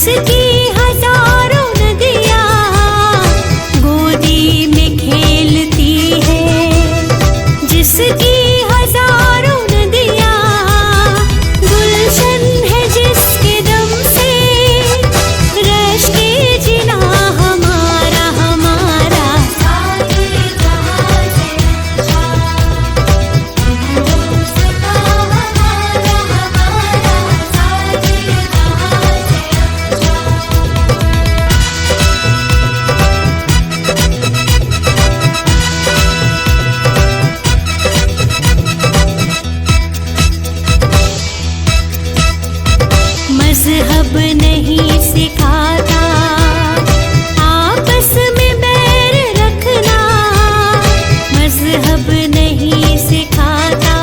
जिसकी हजारों नदियाँ गोदी में खेलती है, जिसकी हजारों नदियाँ गुलशन है, जिसके दम से रश के जिना हमारा हमारा सारे जहां से अच्छा, हिंदुस्तान हमारा हमारा सारे जहां से अच्छा। मज़हब नहीं सिखाता आपस में बैर रखना, मज़हब नहीं सिखाता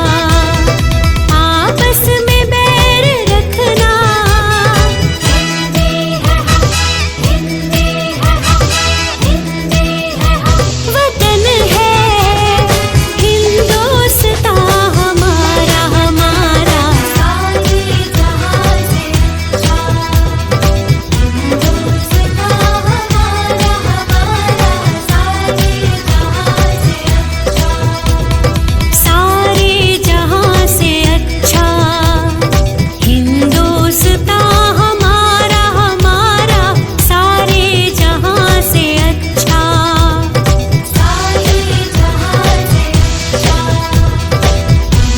आपस में बैर रखना। हिंदी है हम, हिंदी है हम, हिंदी है हम, वतन है हिंदुस्तान हमारा हमारा सारे जहां से अच्छा, हिंदुस्तान हमारा हमारा सारे जहां से अच्छा, सारे जहां से अच्छा, हिंदुस्तान हमारा हमारा सारे जहां से अच्छा, सारे जहां से अच्छा,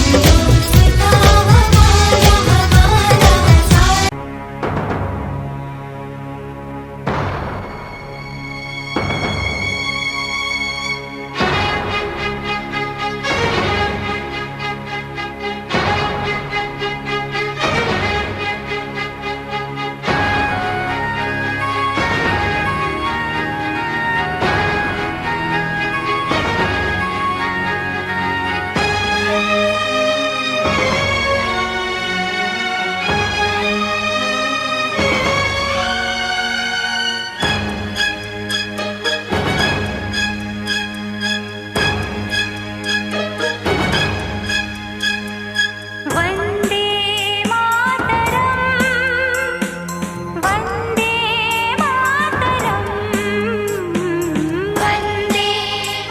हिंदुस्तान हमारा हमारा वंदे मातरम, वंदे मातरम, वंदे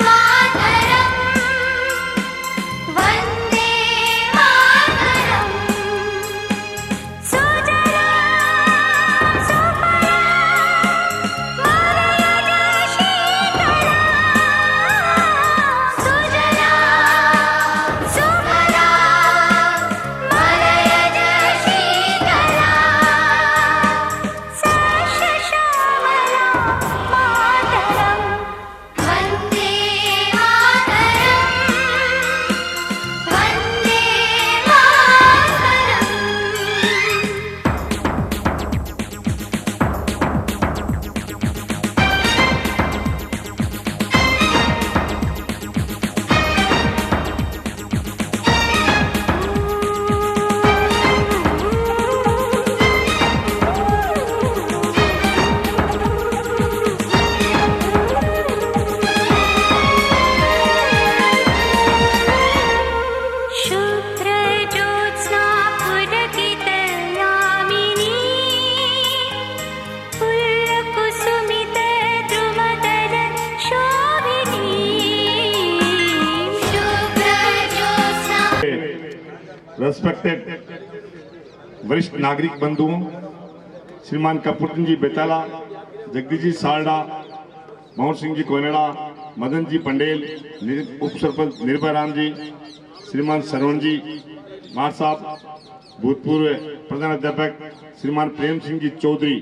मातरम, वंदे मातरम। सुजला सुफला मलयज शीतला, सुजला सुफला मलयज शीतला, सश्यामला मातरम, वंदे मातरम, वंदे शुभ्र ज्योत्स्ना पुलकितयामिनी, पुल्लकुसुमित द्रुमदल शोभिनी, शुभ्र ज्योत्स्ना। रेस्पेक्टेड वरिष्ठ नागरिक बंधुओं, श्रीमान कपूरचंद जी बेताला, जगदीश जी सारडा, मोहन सिंह जी कोनेड़ा, मदन जी पंडेल, उप सरपंच निर्भय राम जी, श्रीमान सरवण जी मार साहब, भूतपूर्व प्रधान अध्यापक श्रीमान प्रेम सिंह जी चौधरी,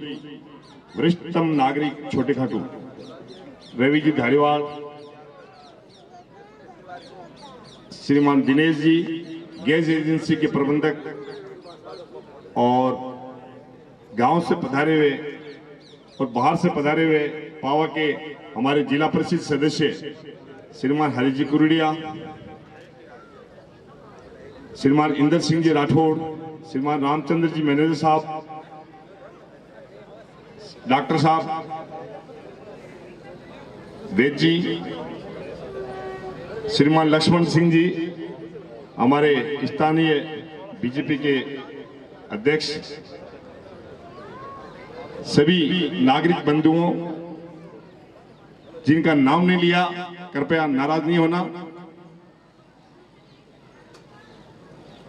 वरिष्ठतम नागरिक छोटे खाटू, रवि जी धारीवाल, श्रीमान दिनेश जी गैस एजेंसी के प्रबंधक और गांव से पधारे हुए और बाहर से पधारे हुए पावा के हमारे जिला परिषद सदस्य श्रीमान हरि जी कुरडिया, श्रीमान इंदर सिंह जी राठौड़, श्रीमान रामचंद्र जी मैनेजर साहब, डॉक्टर साहब वेद जी, श्रीमान लक्ष्मण सिंह जी हमारे स्थानीय बीजेपी के अध्यक्ष, सभी नागरिक बंधुओं जिनका नाम नहीं लिया, कृपया नाराज नहीं होना।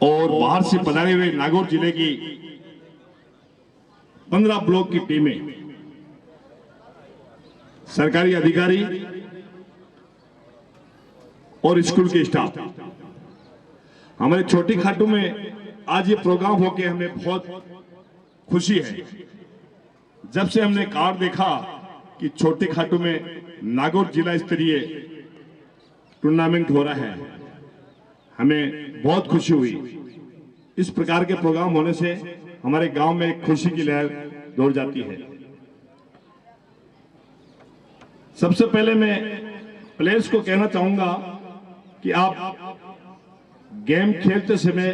और बाहर से पधारे हुए नागौर जिले की 15 ब्लॉक की टीमें, सरकारी अधिकारी और स्कूल के स्टाफ, हमारे छोटी खाटू में आज ये प्रोग्राम होके हमें बहुत खुशी है। जब से हमने कार्ड देखा कि छोटी खाटू में नागौर जिला स्तरीय टूर्नामेंट हो रहा है, हमें बहुत खुशी हुई। इस प्रकार के प्रोग्राम होने से हमारे गांव में एक खुशी की लहर दौड़ जाती है। सबसे पहले मैं प्लेयर्स को कहना चाहूंगा कि आप गेम खेलते समय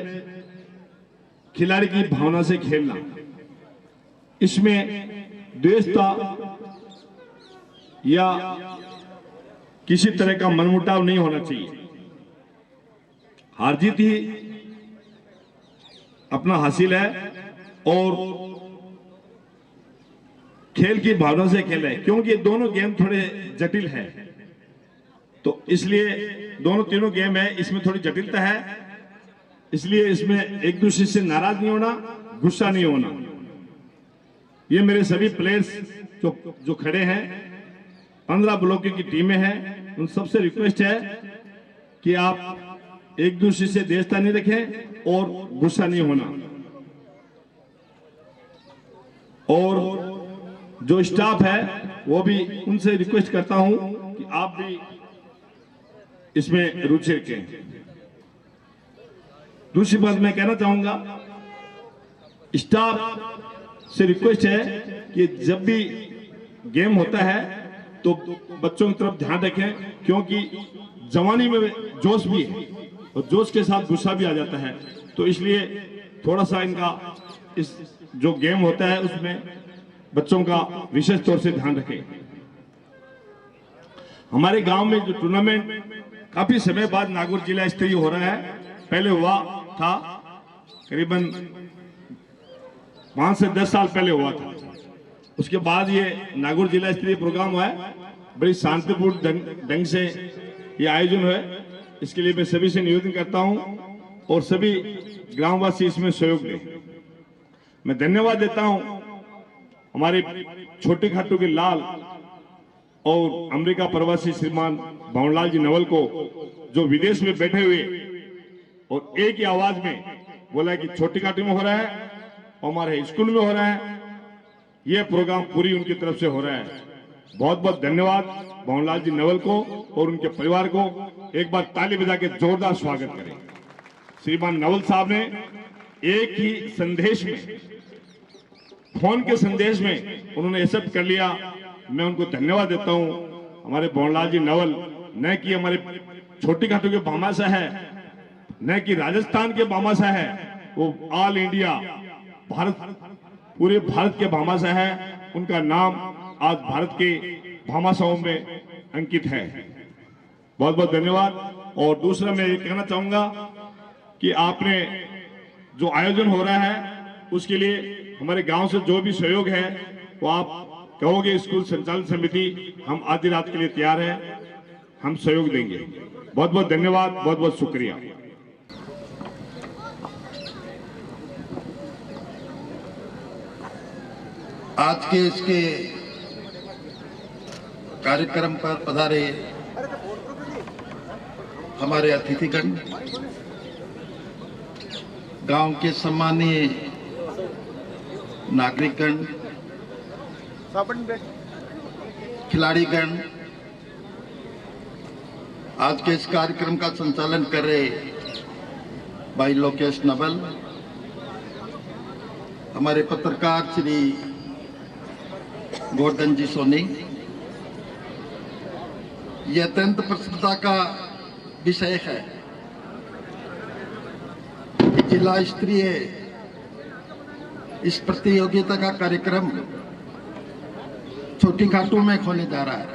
खिलाड़ी की भावना से खेलना, इसमें द्वेषता या किसी तरह का मनमुटाव नहीं होना चाहिए। हार जीत ही अपना हासिल है और खेल की भावना से खेले, क्योंकि दोनों गेम थोड़े जटिल है, तो इसलिए दोनों तीनों गेम है, इसमें थोड़ी जटिलता है, इसलिए इसमें एक दूसरे से नाराज नहीं होना, गुस्सा नहीं होना। ये मेरे सभी प्लेयर्स जो खड़े हैं, 15 ब्लॉक की टीमें हैं, उन सबसे रिक्वेस्ट है कि आप एक दूसरे से द्वेषता नहीं रखें और गुस्सा नहीं होना। और जो स्टाफ है वो भी उनसे रिक्वेस्ट करता हूं कि आप भी इसमें रुचि रखें। दूसरी बात मैं कहना चाहूंगा, स्टाफ से रिक्वेस्ट है कि जब भी गेम होता है तो बच्चों की तरफ ध्यान रखें, क्योंकि जवानी में जोश भी है और जोश के साथ गुस्सा भी आ जाता है, तो इसलिए थोड़ा सा इनका इस जो गेम होता है उसमें बच्चों का विशेष तौर से ध्यान रखें। हमारे गांव में जो टूर्नामेंट काफी समय बाद नागौर जिला स्तरीय हो रहा है, पहले हुआ था करीबन 5 से 10 साल पहले हुआ था, उसके बाद ये नागौर जिला स्तरीय प्रोग्राम हुआ है। बड़ी शांतिपूर्ण ढंग से ये आयोजन है, इसके लिए मैं सभी से निवेदन करता हूं और सभी ग्रामवासी इसमें सहयोग दें। मैं धन्यवाद देता हूं हमारे छोटे खाटू के लाल और अमेरिका प्रवासी श्रीमान भंवरलाल जी नवल को, जो विदेश में बैठे हुए और एक ही आवाज में बोला कि छोटी खाटू में हो रहा है और हमारे स्कूल में हो रहा है, यह प्रोग्राम पूरी उनकी तरफ से हो रहा है। बहुत बहुत धन्यवाद भंवरलाल जी नवल को और उनके परिवार को। एक बार ताली बजा के जोरदार स्वागत करें। श्रीमान नवल साहब ने एक ही संदेश में, फोन के संदेश में उन्होंने एक्सेप्ट कर लिया। मैं उनको धन्यवाद देता हूं। हमारे भंवरलाल जी नवल न कि हमारे छोटी खाटू के भामाशाह है, न कि राजस्थान के भामाशाह है, वो ऑल इंडिया भारत, पूरे भारत के भामाशाह है। उनका नाम आज भारत के भामाशाहों में अंकित है। बहुत बहुत धन्यवाद। और दूसरा मैं ये कहना चाहूंगा कि आपने जो आयोजन हो रहा है उसके लिए हमारे गांव से जो भी सहयोग है वो आप कहोगे, स्कूल संचालन समिति हम आधी रात के लिए तैयार है, हम सहयोग देंगे। बहुत बहुत धन्यवाद, बहुत बहुत शुक्रिया। आज के इसके कार्यक्रम पर पधारे हमारे अतिथिगण, गांव के सम्मानीय नागरिकगण, खिलाड़ीगण, आज के इस कार्यक्रम का संचालन कर रहे भाई लोकेश नवल, हमारे पत्रकार श्री गोवर्धन जी सोनी, यह अत्यंत प्रसन्नता का विषय है कि जिला स्तरीय इस प्रतियोगिता का कार्यक्रम छोटी खाटू में होने जा रहा है।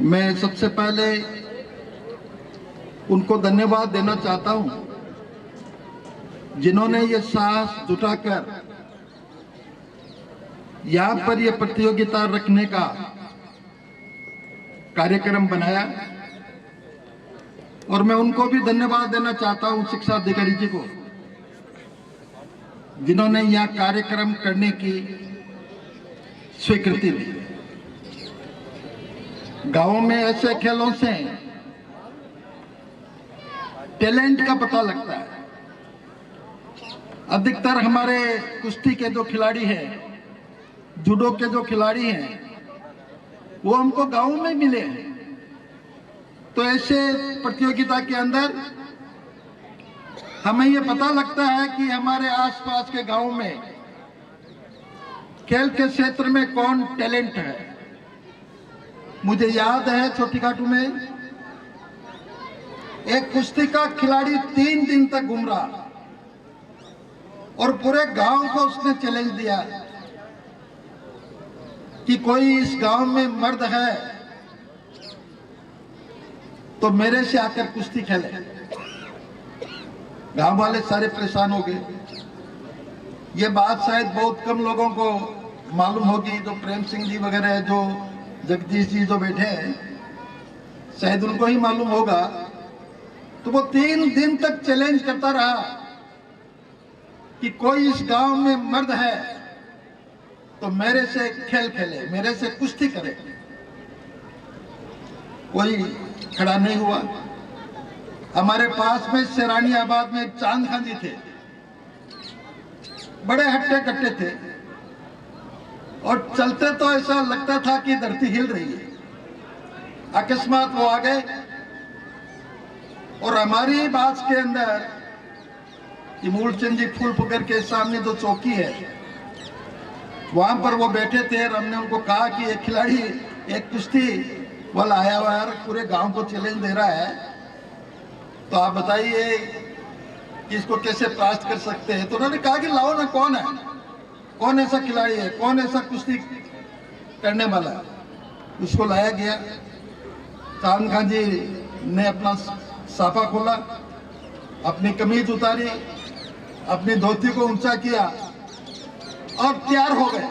मैं सबसे पहले उनको धन्यवाद देना चाहता हूं जिन्होंने ये साहस जुटाकर यहाँ पर ये प्रतियोगिता रखने का कार्यक्रम बनाया और मैं उनको भी धन्यवाद देना चाहता हूँ, शिक्षा अधिकारी जी को, जिन्होंने यह कार्यक्रम करने की स्वीकृति दी। गांवों में ऐसे खेलों से टैलेंट का पता लगता है। अधिकतर हमारे कुश्ती के जो खिलाड़ी हैं, जूडो के जो खिलाड़ी हैं, वो हमको गांव में मिले हैं। तो ऐसे प्रतियोगिता के अंदर हमें ये पता लगता है कि हमारे आसपास के गांव में खेल के क्षेत्र में कौन टैलेंट है। मुझे याद है छोटी खाटू में एक कुश्ती का खिलाड़ी 3 दिन तक घूम रहा और पूरे गांव को उसने चैलेंज दिया कि कोई इस गांव में मर्द है तो मेरे से आकर कुश्ती खेले। गांव वाले सारे परेशान हो गए। ये बात शायद बहुत कम लोगों को मालूम होगी, जो प्रेम सिंह जी वगैरह, जो जगदीश जी जो बैठे हैं, शायद उनको ही मालूम होगा। तो वो 3 दिन तक चैलेंज करता रहा कि कोई इस गांव में मर्द है तो मेरे से खेल खेले, मेरे से कुश्ती करे। कोई खड़ा नहीं हुआ। हमारे पास में शेरानी आबाद में चांद खान जी थे, बड़े हट्टे कट्टे थे और चलते तो ऐसा लगता था कि धरती हिल रही है। अकस्मात वो आ गए और हमारी बात के अंदर मूलचंद जी फूल पुगर के सामने जो चौकी है वहां पर वो बैठे थे और हमने उनको कहा कि एक खिलाड़ी, एक कुश्ती वाला आया हुआ है, पूरे गांव को चैलेंज दे रहा है, तो आप बताइए कि इसको कैसे परास्त कर सकते हैं। तो उन्होंने कहा कि लाओ ना, कौन है, कौन ऐसा खिलाड़ी है, कौन ऐसा कुश्ती करने वाला है। उसको लाया गया। चांद खान जी ने अपना साफा खोला, अपनी कमीज उतारी, अपनी धोती को ऊंचा किया और तैयार हो गए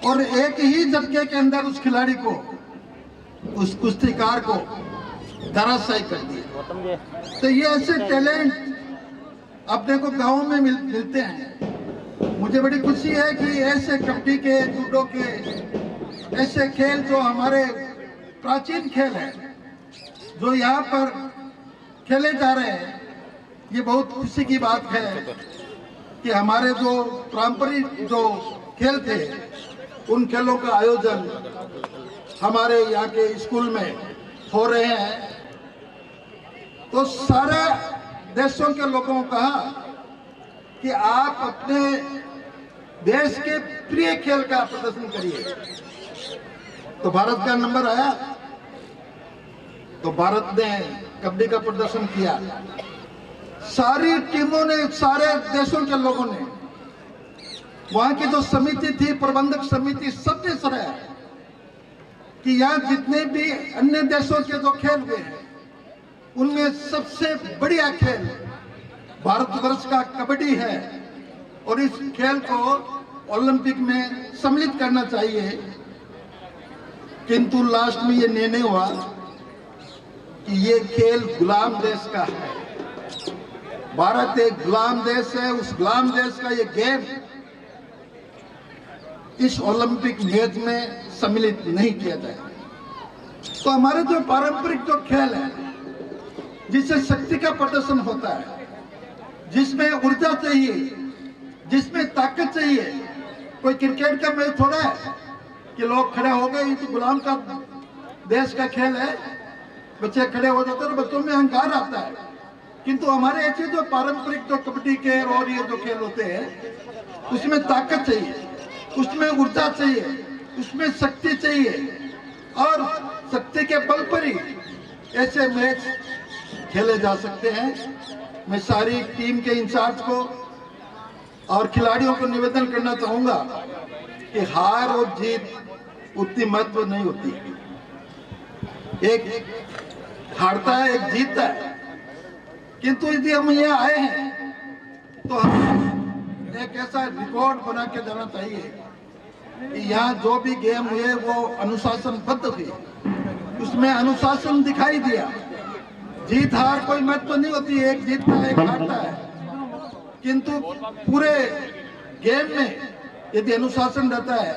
और एक ही झटके के अंदर उस खिलाड़ी को, उस कुश्तीकार को धराशायी कर दिया। तो ये ऐसे टैलेंट अपने को गांव में मिलते हैं। मुझे बड़ी खुशी है कि ऐसे कबड्डी के, जूडो के ऐसे खेल जो हमारे प्राचीन खेल हैं, जो यहाँ पर खेले जा रहे हैं, ये बहुत खुशी की बात है कि हमारे जो पारंपरिक जो खेल थे, उन खेलों का आयोजन हमारे यहाँ के स्कूल में हो रहे हैं। तो सारे देशों के लोगों को कहा कि आप अपने देश के प्रिय खेल का प्रदर्शन करिए। तो भारत का नंबर आया, तो भारत ने कबड्डी का प्रदर्शन किया। सारी टीमों ने, सारे देशों के लोगों ने, वहां की जो समिति थी, प्रबंधक समिति, सबने सराहा कि यहाँ जितने भी अन्य देशों के जो खेल हुए हैं, उनमें सबसे बढ़िया खेल भारतवर्ष का कबड्डी है और इस खेल को ओलंपिक में सम्मिलित करना चाहिए। किंतु लास्ट में ये निर्णय हुआ कि ये खेल गुलाम देश का है। भारत एक गुलाम देश है, उस गुलाम देश का ये गेम इस ओलंपिक मैच में सम्मिलित नहीं किया जाए। तो हमारे जो पारंपरिक जो खेल है, जिससे शक्ति का प्रदर्शन होता है, जिसमें ऊर्जा चाहिए, जिसमें ताकत चाहिए। कोई क्रिकेट का मैच थोड़ा है कि लोग खड़े हो गए, ये तो गुलाम का देश का खेल है, बच्चे खड़े हो जाते हैं, बच्चों में अहंकार आता है। किंतु हमारे ऐसे जो पारंपरिक जो कबड्डी के और ये जो खेल होते हैं, उसमें ताकत चाहिए, उसमें ऊर्जा चाहिए, उसमें शक्ति चाहिए और शक्ति के बल पर ही ऐसे मैच खेले जा सकते हैं। मैं सारी टीम के इंचार्ज को और खिलाड़ियों को निवेदन करना चाहूंगा कि हार और जीत उतनी महत्व नहीं होती। एक हारता है, एक जीतता है। किंतु यदि हम यहाँ आए हैं तो हमें एक ऐसा रिकॉर्ड बना के जाना चाहिए कि यहाँ जो भी गेम हुए वो अनुशासनबद्ध थे, उसमें अनुशासन दिखाई दिया। जीत हार कोई महत्व नहीं होती, एक जीतता है एक हारता है, किंतु पूरे गेम में यदि अनुशासन रहता है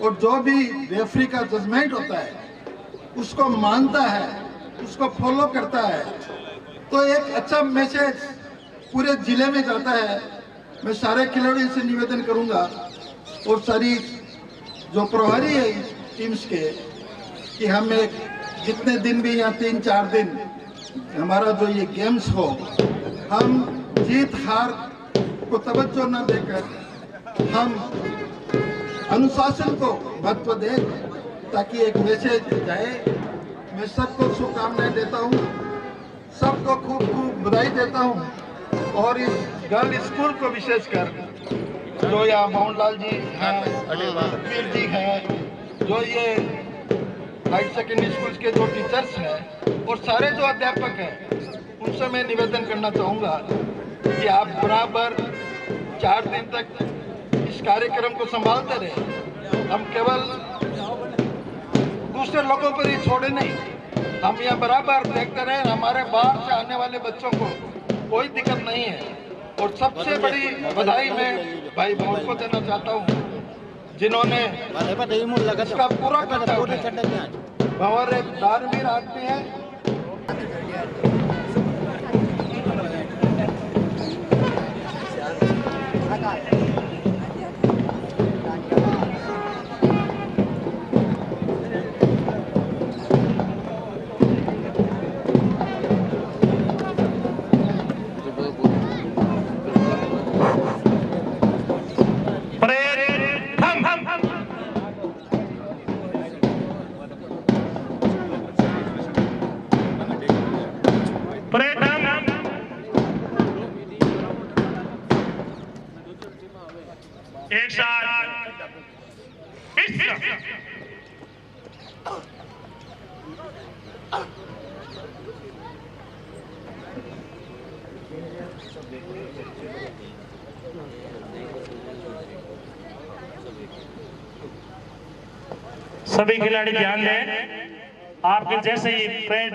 और जो भी रेफरी का जजमेंट होता है उसको मानता है, उसको फॉलो करता है, तो एक अच्छा मैसेज पूरे जिले में जाता है। मैं सारे खिलाड़ियों से निवेदन करूंगा और सारी जो प्रभारी है टीम्स के कि हम एक जितने दिन भी यहाँ 3-4 दिन हमारा जो ये गेम्स हो, हम जीत हार को तवज्जो न देकर हम अनुशासन को महत्व दें, ताकि एक मैसेज जाए। मैं सबको शुभकामनाएं देता हूँ, सबको खूब खूब बधाई देता हूँ और इस गर्ल स्कूल को विशेषकर जो यहाँ मोहनलाल जी हैं, वीर जी हैं, जो ये हाई सेकेंडरी स्कूल के जो टीचर्स हैं और सारे जो अध्यापक हैं, उनसे मैं निवेदन करना चाहूँगा कि आप बराबर 4 दिन तक इस कार्यक्रम को संभालते रहे। हम केवल दूसरे लोगों पर ही छोड़े नहीं, हम यहाँ बराबर देखते रहे। हमारे बाहर से आने वाले बच्चों को कोई दिक्कत नहीं है। और सबसे बड़ी बधाई मैं भाई भवन को देना चाहता हूँ, जिन्होंने इसका पूरा खर्चा उठाया। भंवर एक दानवीर आदमी है। एक साथ सभी खिलाड़ी ध्यान दें। आपके जैसे ही परेड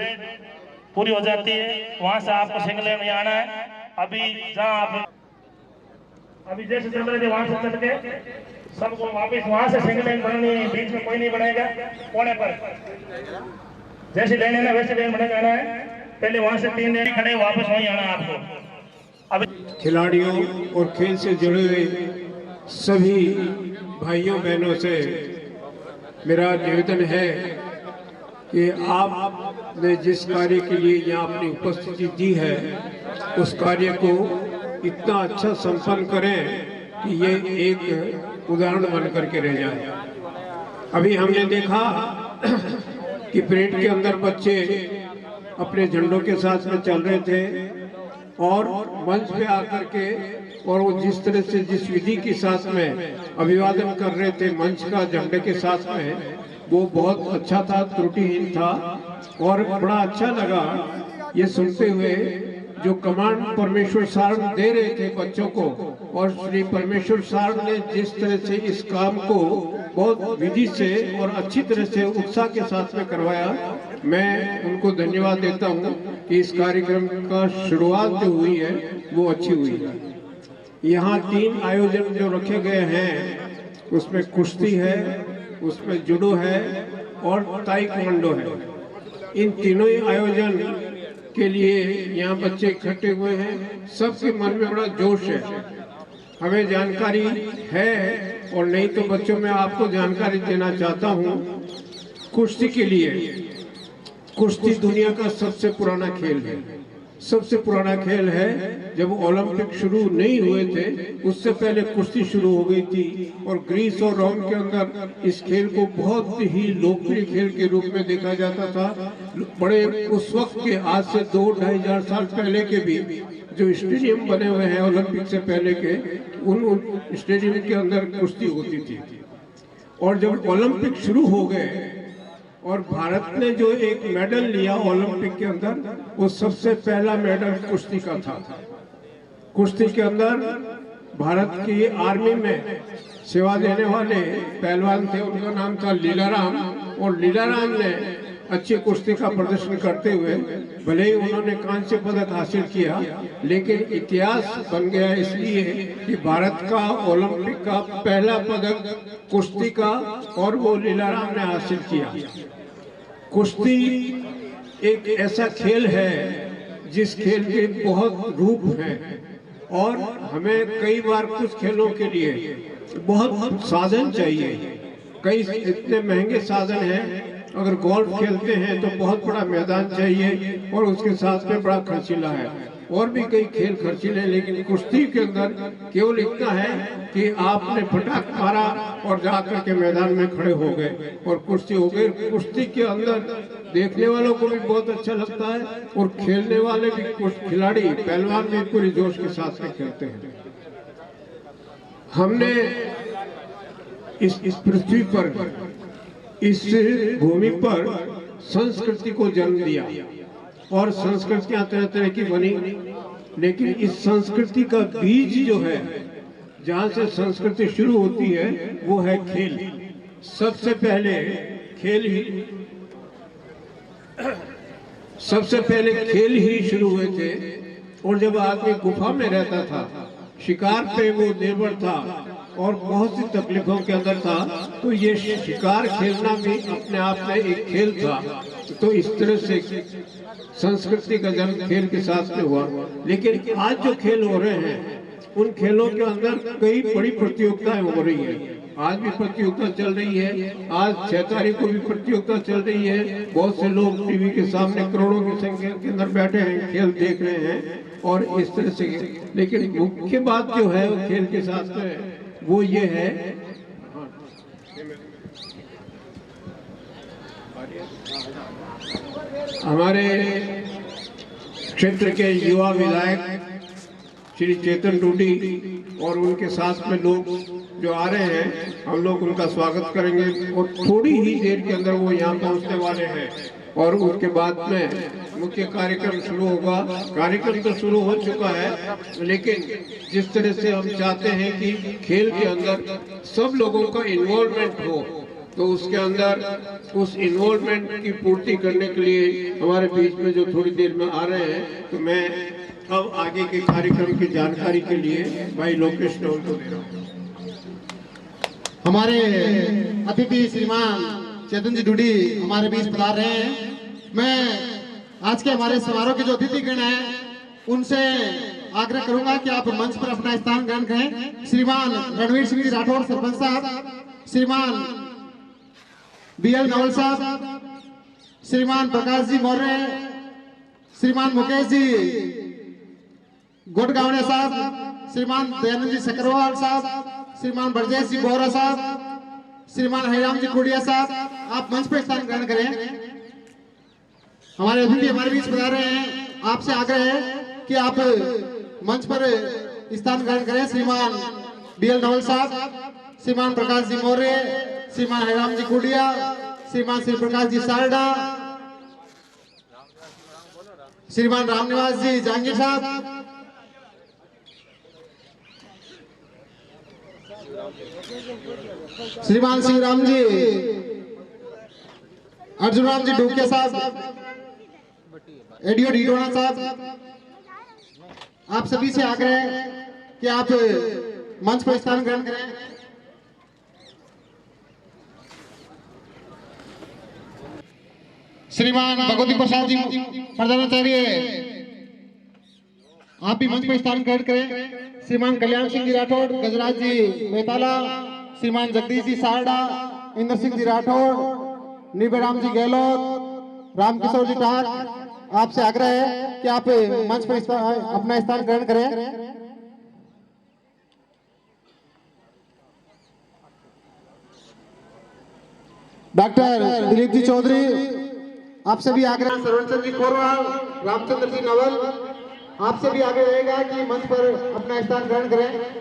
पूरी हो जाती है वहां से आपको सिंगल में आना है। अभी जहां आप अभी जैसे चल रहे थे वहां से चल के सबको वापस वहां से सिंगल लाइन बनानी है, बीच में कोई नहीं बनाएगा। कोने पर जैसे लाइन है ना वैसे लाइन बना जाना है। पहले वहां से 3 लाइन खड़े वापस वहीं आना है आपको। अभी खिलाड़ियों और खेल से जुड़े हुए सभी भाइयों बहनों से मेरा निवेदन है कि आपने जिस कार्य के लिए यहाँ अपनी उपस्थिति दी है उस कार्य को इतना अच्छा संपन्न करें कि ये एक उदाहरण बन करके रह जाए। अभी हमने देखा कि परेड के अंदर बच्चे अपने झंडों के साथ में चल रहे थे और मंच पे आकर के और वो जिस तरह से जिस विधि के साथ में अभिवादन कर रहे थे मंच का झंडे के साथ में, वो बहुत अच्छा था, त्रुटिहीन था और बड़ा अच्छा लगा ये सुनते हुए। जो कमांड परमेश्वर सार दे रहे थे बच्चों को और श्री परमेश्वर सार ने जिस तरह से इस काम को बहुत विधि से और अच्छी तरह से उत्साह के साथ में करवाया, मैं उनको धन्यवाद देता हूं कि इस कार्यक्रम का शुरुआत जो हुई है वो अच्छी हुई है। यहाँ 3 आयोजन जो रखे गए हैं उसमें कुश्ती है, उसमें जुडो है और ताइक्वांडो है। इन तीनों ही आयोजन के लिए यहाँ बच्चे इकट्ठे हुए हैं। सबके मन में बड़ा जोश है। हमें जानकारी है और नहीं तो बच्चों में आपको जानकारी देना चाहता हूँ। कुश्ती के लिए, कुश्ती दुनिया का सबसे पुराना खेल है, सबसे पुराना खेल है। जब ओलंपिक शुरू नहीं हुए थे उससे पहले कुश्ती शुरू हो गई थी और ग्रीस और रोम के अंदर इस खेल को बहुत ही लोकप्रिय खेल के रूप में देखा जाता था। बड़े उस वक्त के आज से 2-2.5 साल पहले के भी जो स्टेडियम बने हुए हैं ओलंपिक से पहले के, उन स्टेडियम के अंदर कुश्ती होती थी। और जब ओलंपिक शुरू हो गए और भारत ने जो एक मेडल लिया ओलंपिक के अंदर, वो सबसे पहला मेडल कुश्ती का था। कुश्ती के अंदर भारत की आर्मी में सेवा देने वाले पहलवान थे, उनका नाम था लीलाराम। और लीलाराम ने अच्छी कुश्ती का प्रदर्शन करते हुए भले ही उन्होंने कांस्य पदक हासिल किया, लेकिन इतिहास बन गया इसलिए कि भारत का ओलंपिक का पहला पदक कुश्ती का और वो लीलाराम ने हासिल किया। कुश्ती एक ऐसा खेल है जिस खेल के बहुत रूप हैं और हमें कई बार कुछ खेलों के लिए बहुत साधन चाहिए। कई इतने महंगे साधन हैं, अगर गोल्फ खेलते हैं तो बहुत बड़ा मैदान चाहिए और उसके साथ में बड़ा खर्चीला है, और भी कई खेल खर्चीले। लेकिन कुश्ती के अंदर केवल इतना है कि आपने फटाक मारा और जाकर के मैदान में खड़े हो गए और कुश्ती हो गई। कुश्ती के अंदर देखने वालों को भी बहुत अच्छा लगता है और खेलने वाले भी, कुछ खिलाड़ी पहलवान भी पूरी जोश के साथ में खेलते हैं। हमने इस पृथ्वी पर, इस भूमि पर संस्कृति को जन्म दिया और संस्कृतियां तरह तरह की बनी, लेकिन इस संस्कृति का बीज जो है, जहाँ से संस्कृति शुरू होती है, वो है खेल। सबसे पहले खेल ही शुरू हुए थे। और जब आदमी गुफा में रहता था, शिकार पे वो निर्भर था और बहुत सी तकलीफों के अंदर था, तो ये शिकार खेलना भी अपने आप में एक खेल था। तो इस तरह से संस्कृति का जन्म खेल के साथ में हुआ। लेकिन आज जो खेल हो रहे हैं, उन खेलों के अंदर कई बड़ी प्रतियोगिताएं हो रही है। आज भी प्रतियोगिता चल रही है, आज 6 तारीख को भी प्रतियोगिता चल रही है। बहुत से लोग टीवी के सामने करोड़ों की संख्या के अंदर बैठे हैं, खेल देख रहे हैं और इस तरह से। लेकिन मुख्य बात जो है वो खेल के साथ में वो ये है, हमारे क्षेत्र के युवा विधायक श्री चेतन टूडी और उनके साथ में लोग जो आ रहे हैं, हम लोग उनका स्वागत करेंगे और थोड़ी ही देर के अंदर वो यहाँ पहुँचने वाले हैं और उसके बाद में मुख्य कार्यक्रम शुरू होगा। कार्यक्रम तो शुरू हो चुका है, लेकिन जिस तरह से हम चाहते हैं कि खेल के अंदर सब लोगों का इन्वॉल्वमेंट हो, तो उसके अंदर उस इन्वॉल्वमेंट की पूर्ति करने के लिए हमारे बीच में जो थोड़ी देर में आ रहे हैं, तो मैं अब आगे के कार्यक्रम की जानकारी के लिए भाई लोकेश डोल को दे रहा हूँ। हमारे अतिथि श्रीमान चेतन जी डूडी हमारे बीच पधार रहे हैं। मैं आज के हमारे समारोह के जो अतिथिगण हैं, उनसे आग्रह करूंगा कि आप मंच पर अपना स्थान ग्रहण करें। श्रीमान रणवीर सिंह जी राठौर सरपंच साहब, श्रीमान बीएल नवल साहब, श्रीमान प्रकाश जी मौर्य, श्रीमान मुकेश जी गोटगावड़े साहब, श्रीमान दयानंद जी सकरवाल साहब, श्रीमान ब्रजेश जी बोरा साहब, श्रीमान हरिराम जी कुड़िया साहब, आप मंच पर स्थान ग्रहण करें। हमारे अतिथि हमारे बीच पधार रहे हैं, आपसे आग्रह है कि आप मंच पर स्थान ग्रहण करें। श्रीमान बीएल नवल साहब, श्रीमान प्रकाश जी मौर्य, श्रीमान हरिराम जी कुड़िया, श्रीमान श्री प्रकाश जी सारडा, श्रीमान रामनिवास जी जहांगीर साहब, श्रीमान शिवराम जी, अर्जुन राम जी डूके साहब, एडीओ डीडोना साहब, आप सभी से आग्रह है कि आप मंच पर स्थान ग्रहण करें। श्रीमान भगवती प्रसाद जी प्रधानाचार्य, आप भी मंच पर स्थान ग्रहण करें। श्रीमान कल्याण सिंह जी राठौड़, गजराज जी बेताला, श्रीमान जगदीश जी सारडा, इंद्र सिंह जी राठौड़, निबेराम जी गहलोत, रामकिशोर जी ठाक, आपसे आग्रह है कि आप मंच पर अपना स्थान ग्रहण करें। डॉक्टर दिलीप जी चौधरी, आप सभी आग्रह, सरवणचंद जी कोरवाल, रामचंद्र जी नवल, आपसे भी आगे रहेगा कि मंच पर अपना स्थान ग्रहण करें।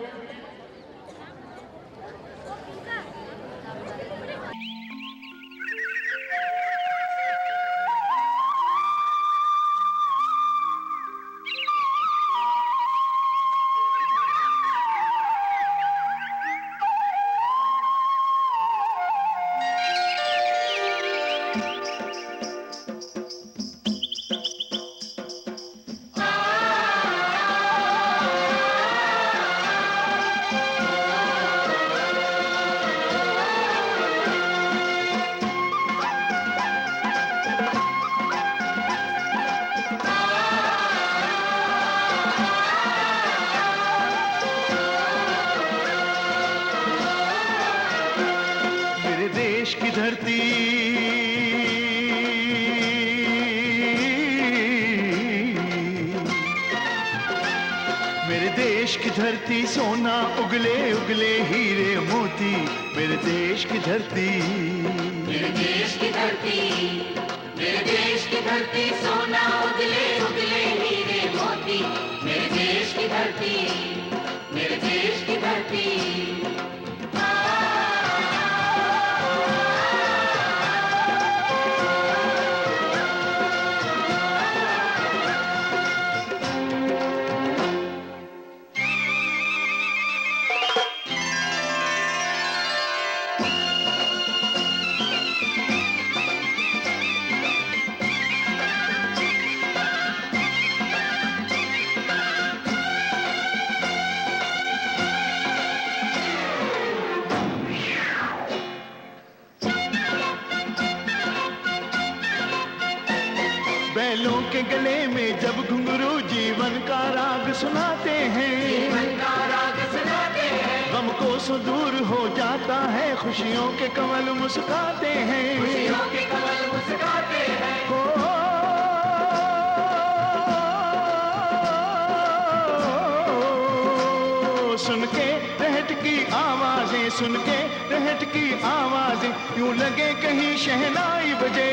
देश की धरती मेरे देश की धरती सोना उगले उगले हीरे मोती मेरे देश की धरती मेरे देश की धरती मेरे देश की धरती सोना उगले उगले हीरे मोती मेरे देश की धरती मेरे देश की धरती बैलों के गले में जब घुंघरू जीवन का राग सुनाते हैं गम को सो दूर हो जाता है खुशियों के कमल मुस्काते हैं हो सुन के रहट की आवाजें सुन के रहट की आवाजें यूं लगे कहीं शहनाई बजे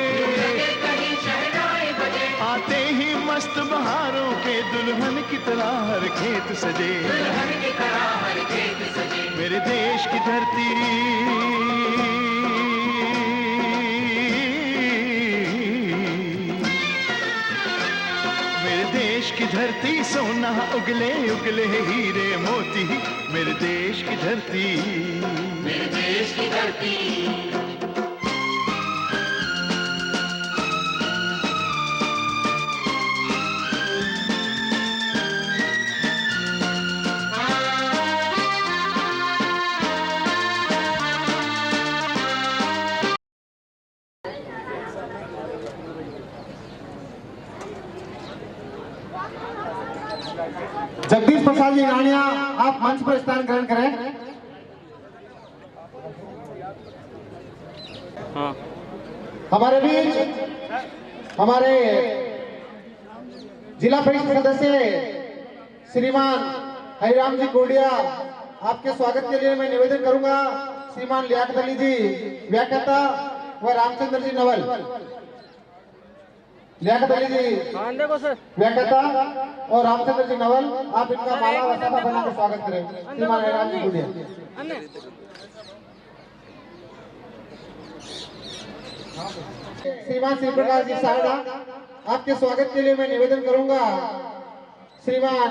आते ही मस्त बहारों के दुल्हन की तरह हर खेत सजे मेरे देश की धरती मेरे देश की धरती सोना उगले उगले हीरे मोती मेरे देश की धरती मेरे देश की धरती जगदीश प्रसाद जी रानिया आप मंच पर स्थान ग्रहण करें। हमारे बीच हमारे जिला परिषद सदस्य श्रीमान हरिराम जी कोडिया आपके स्वागत के लिए मैं निवेदन करूंगा। श्रीमान लियाकत अली जी व्याख्याता व रामचंद्र जी नवल लियाकत अली जी व्याख्याता और रामचंद्र जी नवल आप इनका माला व सभा बनाकर स्वागत करें। श्रीमान हरिराम जी कोडिया श्रीमान श्री प्रकाश जी सारदा आपके स्वागत के लिए मैं निवेदन करूंगा। श्रीमान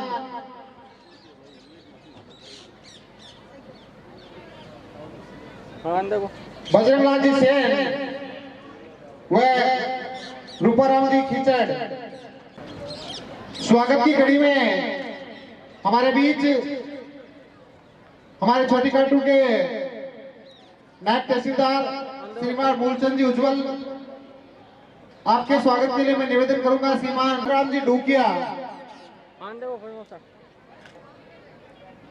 बजरंगलाल जी सेन व रूपाराम जी खींचड़ स्वागत की कड़ी में हमारे बीच हमारे छोटी काटू के नायब तहसीलदार श्रीमान मूलचंद जी उज्जवल आपके स्वागत के लिए मैं निवेदन करूंगा। श्रीमान राम जी डूकिया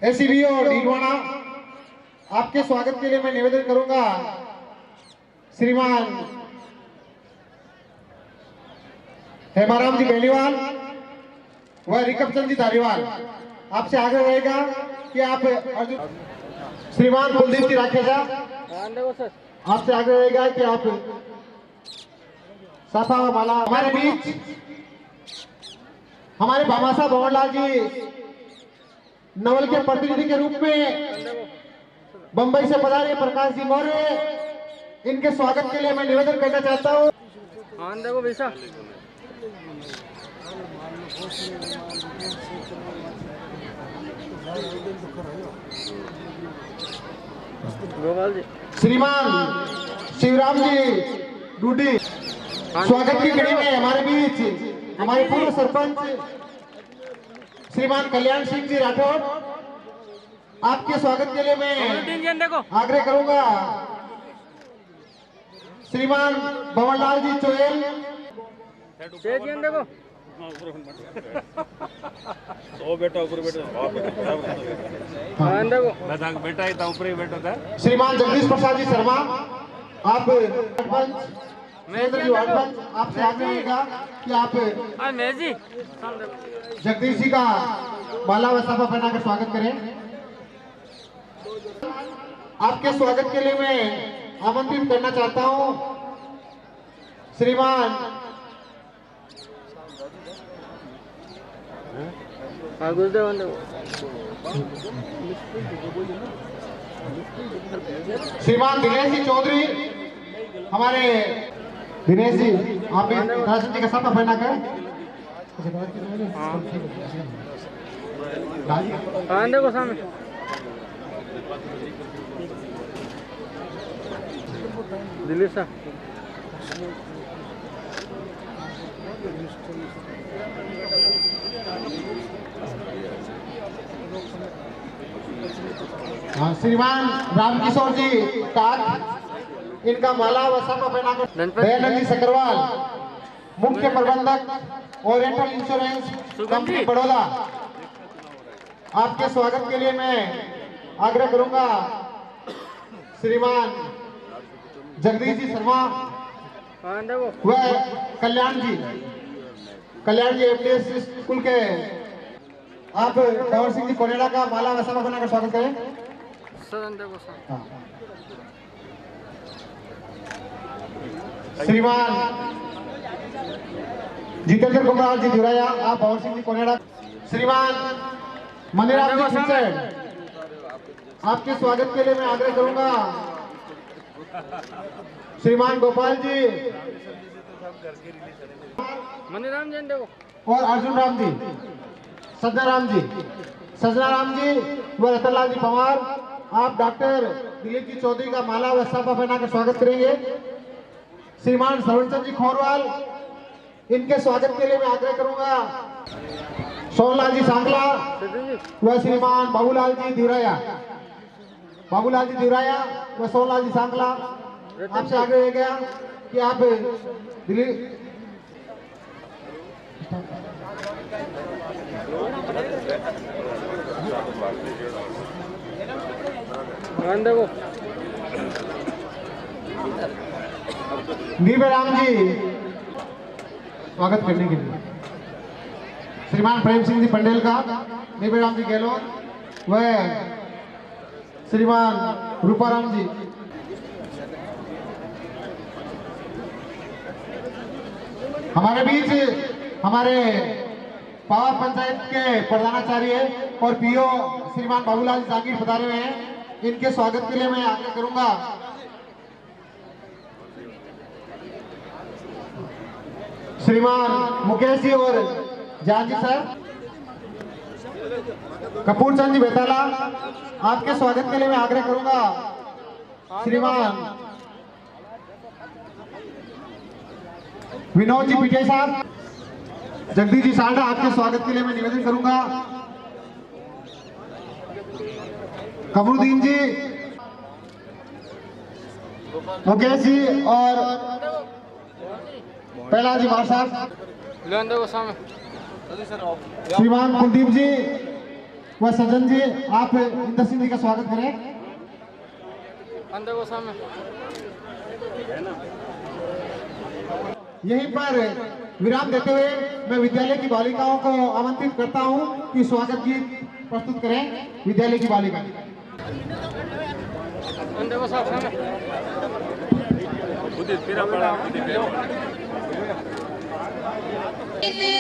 एसीबीओ डीडवाना आपके स्वागत के लिए मैं निवेदन करूंगा। श्रीमान हेमाराम जी बेलीवाल व रिकपचंद जी धारीवाल आपसे आग्रह रहेगा कि आप श्रीमान कुलदीप जी राखेजा आपसे आग्रह रहेगा कि आप साफा व माला हमारे बीच हमारे भामासा भंवरलाल जी नवल के प्रतिनिधि के रूप में बंबई से पधारे प्रकाश जी मौर्य इनके स्वागत के लिए मैं निवेदन करना चाहता हूँ। श्रीमान शिवराम जी डूडी स्वागत की कड़ी में हमारे बीच हमारे पूर्व सरपंच श्रीमान कल्याण सिंह जी राठौर आपके स्वागत के लिए मैं आग्रह करूंगा। श्रीमान भंवरलाल जी चोयल श्रीमान जगदीश प्रसाद जी शर्मा आप आपसे आग्रह रहेगा कि आप जगदीश जी का माला व साफा पहनाकर स्वागत करें। आपके स्वागत के लिए मैं आमंत्रित करना चाहता हूं श्रीमान दिनेश जी चौधरी। हमारे दिनेश जी आप राशन जी का साफा पहना कर देखो सामने दिलीप साहब। हाँ, श्रीमान रामकिशोर जी टाक, इनका माला व साफा पहनाकर दयानंद जी सकरवाल, मुख्य प्रबंधक ओरिएंटल इंश्योरेंस कंपनी बड़ौदा। आपके स्वागत के लिए मैं आग्रह करूंगा श्रीमान जगदीश जी शर्मा व कल्याण जी एफडीएस स्कूल के। आप कंवर सिंह जी कोनेडा का माला व साफा पहनाकर स्वागत करें। हाँ। श्रीमान जितेंद्र कुमार जी धुराया, आप कंवर सिंह जी कोनेडा। श्रीमान मनीराम जी खिचड़, आपके स्वागत के लिए मैं आग्रह करूंगा श्रीमान गोपाल जी मनीराम जी और अर्जुन राम जी, सजना राम जी व रतनलाल जी पवार। आप डॉक्टर दिलीप जी चौधरी का माला व साफा पहनाकर स्वागत करेंगे। श्रीमान सरवणचंद जी खोरवाल, इनके स्वागत के लिए मैं आग्रह करूंगा सोनलाल जी सांगला व श्रीमान बाबूलाल जी दिवराया व सोनलाल जी सांगला। आपसे आग्रह रह गया कि आप दिलीप राम जी स्वागत करने के लिए श्रीमान प्रेम सिंह जी पंडेल का, राम जी गहलोत व श्रीमान रूपाराम जी। हमारे बीच हमारे पावर पंचायत के प्रधानाचार्य और पीओ श्रीमान बाबूलाल जागीर पधारे हुए हैं। इनके स्वागत के लिए मैं आग्रह करूंगा श्रीमान मुकेश जी और जान जी सर। कपूर चंद जी बेताला, आपके स्वागत के लिए मैं आग्रह करूंगा श्रीमान विनोद जी पीटे साहब। जगदीश जी साल्डा, आपके स्वागत के लिए मैं निवेदन करूंगा कमरुद्दीन जी, मुकेश जी और पहला जी बार साहब। श्रीमान कुलदीप जी व सज्जन जी, आप इंदर सिंह जी का स्वागत करें। यहीं पर विराम देते हुए मैं विद्यालय की बालिकाओं को आमंत्रित करता हूं कि स्वागत गीत प्रस्तुत करें विद्यालय की बालिका।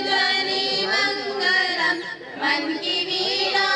ध्वनि मंगलम मन की वीणा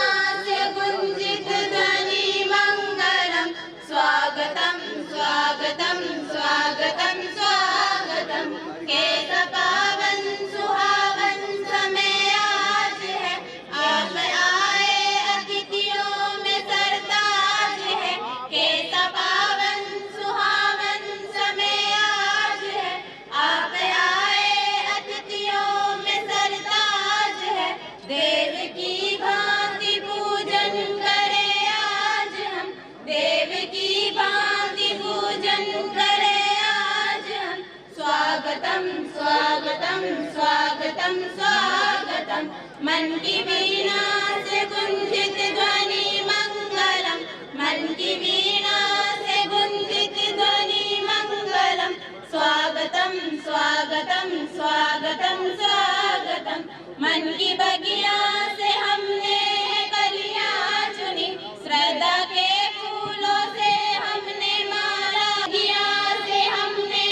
से गुंजित ध्वनि मंगलम। स्वागतम स्वागतम स्वागतम स्वागतम। कैसा पावन सुहावन समय आज है, आप आए अतिथियों में सरताज है। कैसा पावन सुहावन समय आज है, आप आए अतिथियों में सरताज है। देव की भांति पूजन करें आज हम, देव की भांति पूजन करें आज हम। स्वागतम स्वागतम स्वागतम स्वागतम। मन की वीणा से गुंजित ध्वनि मंगलम, मन की वीणा से गुंजित ध्वनि मन की बगिया से हमने कलियां चुनी, श्रद्धा के फूलों से हमने माला, बगिया से हमने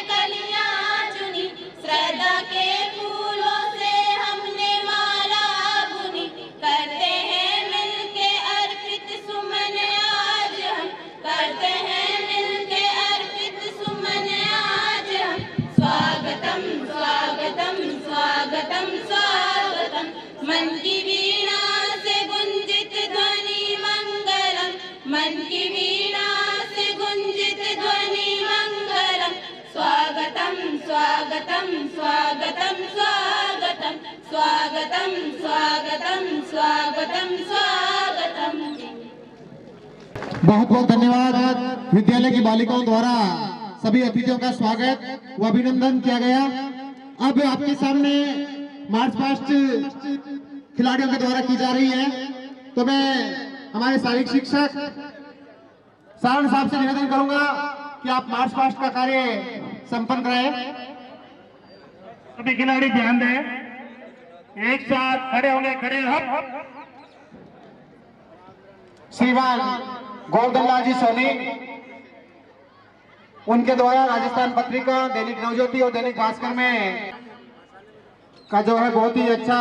कलियां चुनी, श्रद्धा के फूलों से हमने माला बुनी, करते हैं मिलके अर्पित सुमन आज हम, करते हैं मिलके अर्पित सुमन आज हम, स्वागतम स्वागतम स्वागतम स्वागतम, मन की वीणा से गुंजित ध्वनि मंगलम, मन की वीणा से गुंजित ध्वनि मंगलम, स्वागतम स्वागतम स्वागतम स्वागतम स्वागतम स्वागतम स्वागतम स्वागतम। बहुत बहुत धन्यवाद। विद्यालय की बालिकाओं द्वारा सभी अतिथियों का स्वागत व अभिनंदन किया गया। अब आपके सामने मार्च पास्ट खिलाड़ियों के द्वारा की जा रही है, तो मैं हमारे सहायक शिक्षक सारण साहब से निवेदन करूंगा कि आप मार्च पास्ट का कार्य संपन्न कराएं। सभी खिलाड़ी ध्यान दें, एक साथ खड़े होंगे, खड़े हप। श्रीमान गोवर्धन लाल जी सोनी, उनके द्वारा राजस्थान पत्रिका, दैनिक नवज्योति और दैनिक भास्कर में का जो है बहुत ही अच्छा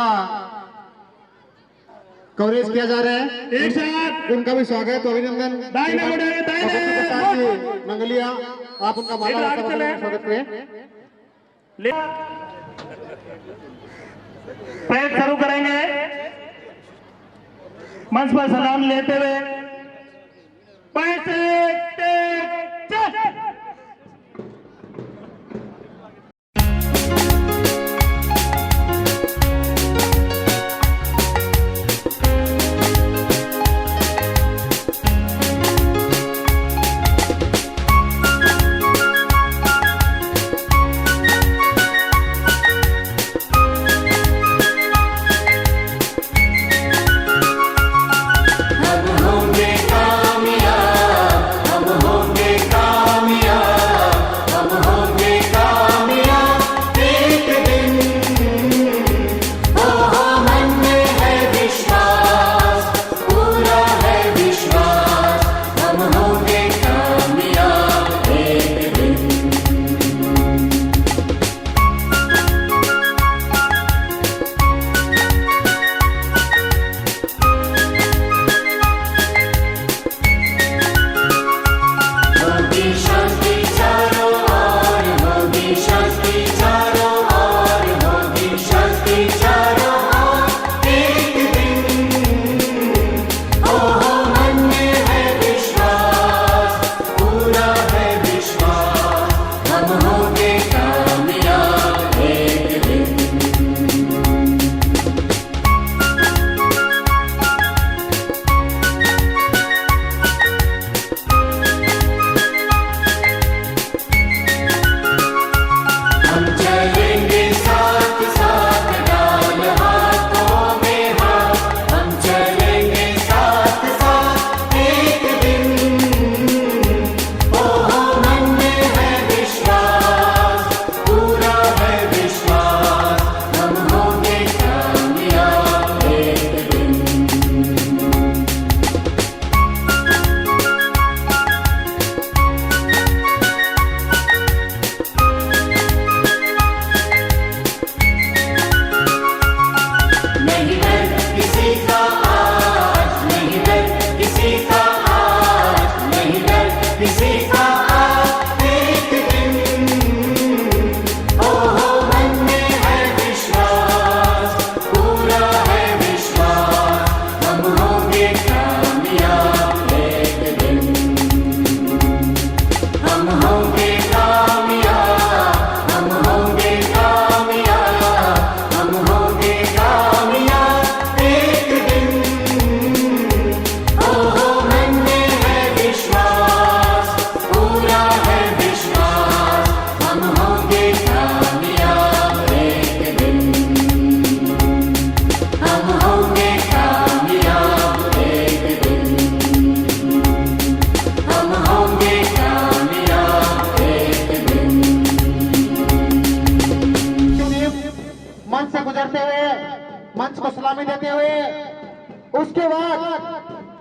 कवरेज किया जा रहा है। एक साथ उनका भी स्वागत और अभिनंदन। दाहिने बढ़ाइए, दाहिने। मंगलिया, आप उनका माला स्वागत करें। परेड शुरू करेंगे, मंच पर सलाम लेते हुए पैसे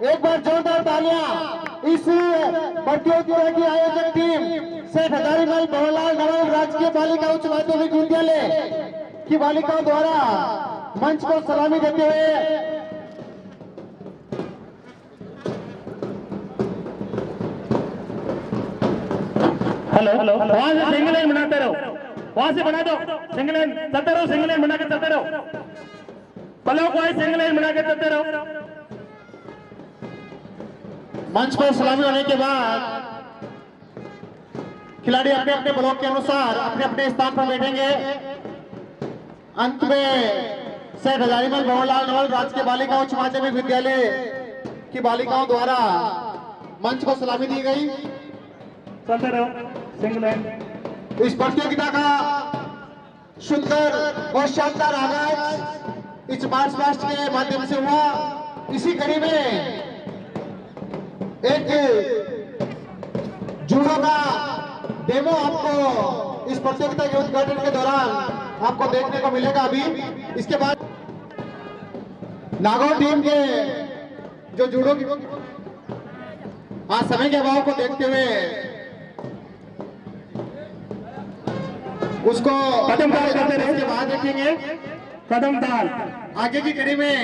एक बार जोरदार तालियां इस प्रतियोगिता की आयोजक टीम सेठ हजारीमल भवनलाल नवल राजकीय बालिका उच्च माध्यमिक विद्यालय की बालिकाओं द्वारा मंच को सलामी देते हुए हेलो, वहां से सिंगल लाइन बनाते रहो, वहां से बना दो सिंगल लाइन, चलते रहो, सिंगल लाइन बना के चलते रहो, ब्लॉक वाइज सिंगल लाइन बना के चलते रहो। मंच पर सलामी होने के बाद खिलाड़ी अपने अपने ब्लॉक के अनुसार अपने अपने स्थान पर बैठेंगे। अंत में सेठ हजारीमल भवनलाल नवल राजकीय बालिका उच्च माध्यमिक विद्यालय की बालिकाओं द्वारा मंच को सलामी दी गई। चलते रहो सिंगल लाइन। इस प्रतियोगिता का सुंदर और शानदार आगाज इस मार्च पास्ट के माध्यम से हुआ। इसी कड़ी में एक जूडो का डेमो आपको इस प्रतियोगिता के उद्घाटन के दौरान आपको देखने को मिलेगा। अभी इसके बाद नागौर टीम के जो जूडो की आज समय के अभाव को देखते हुए उसको कदम ताल करते रहे, इसके बाद देखेंगे कदम ताल। आगे की कड़ी में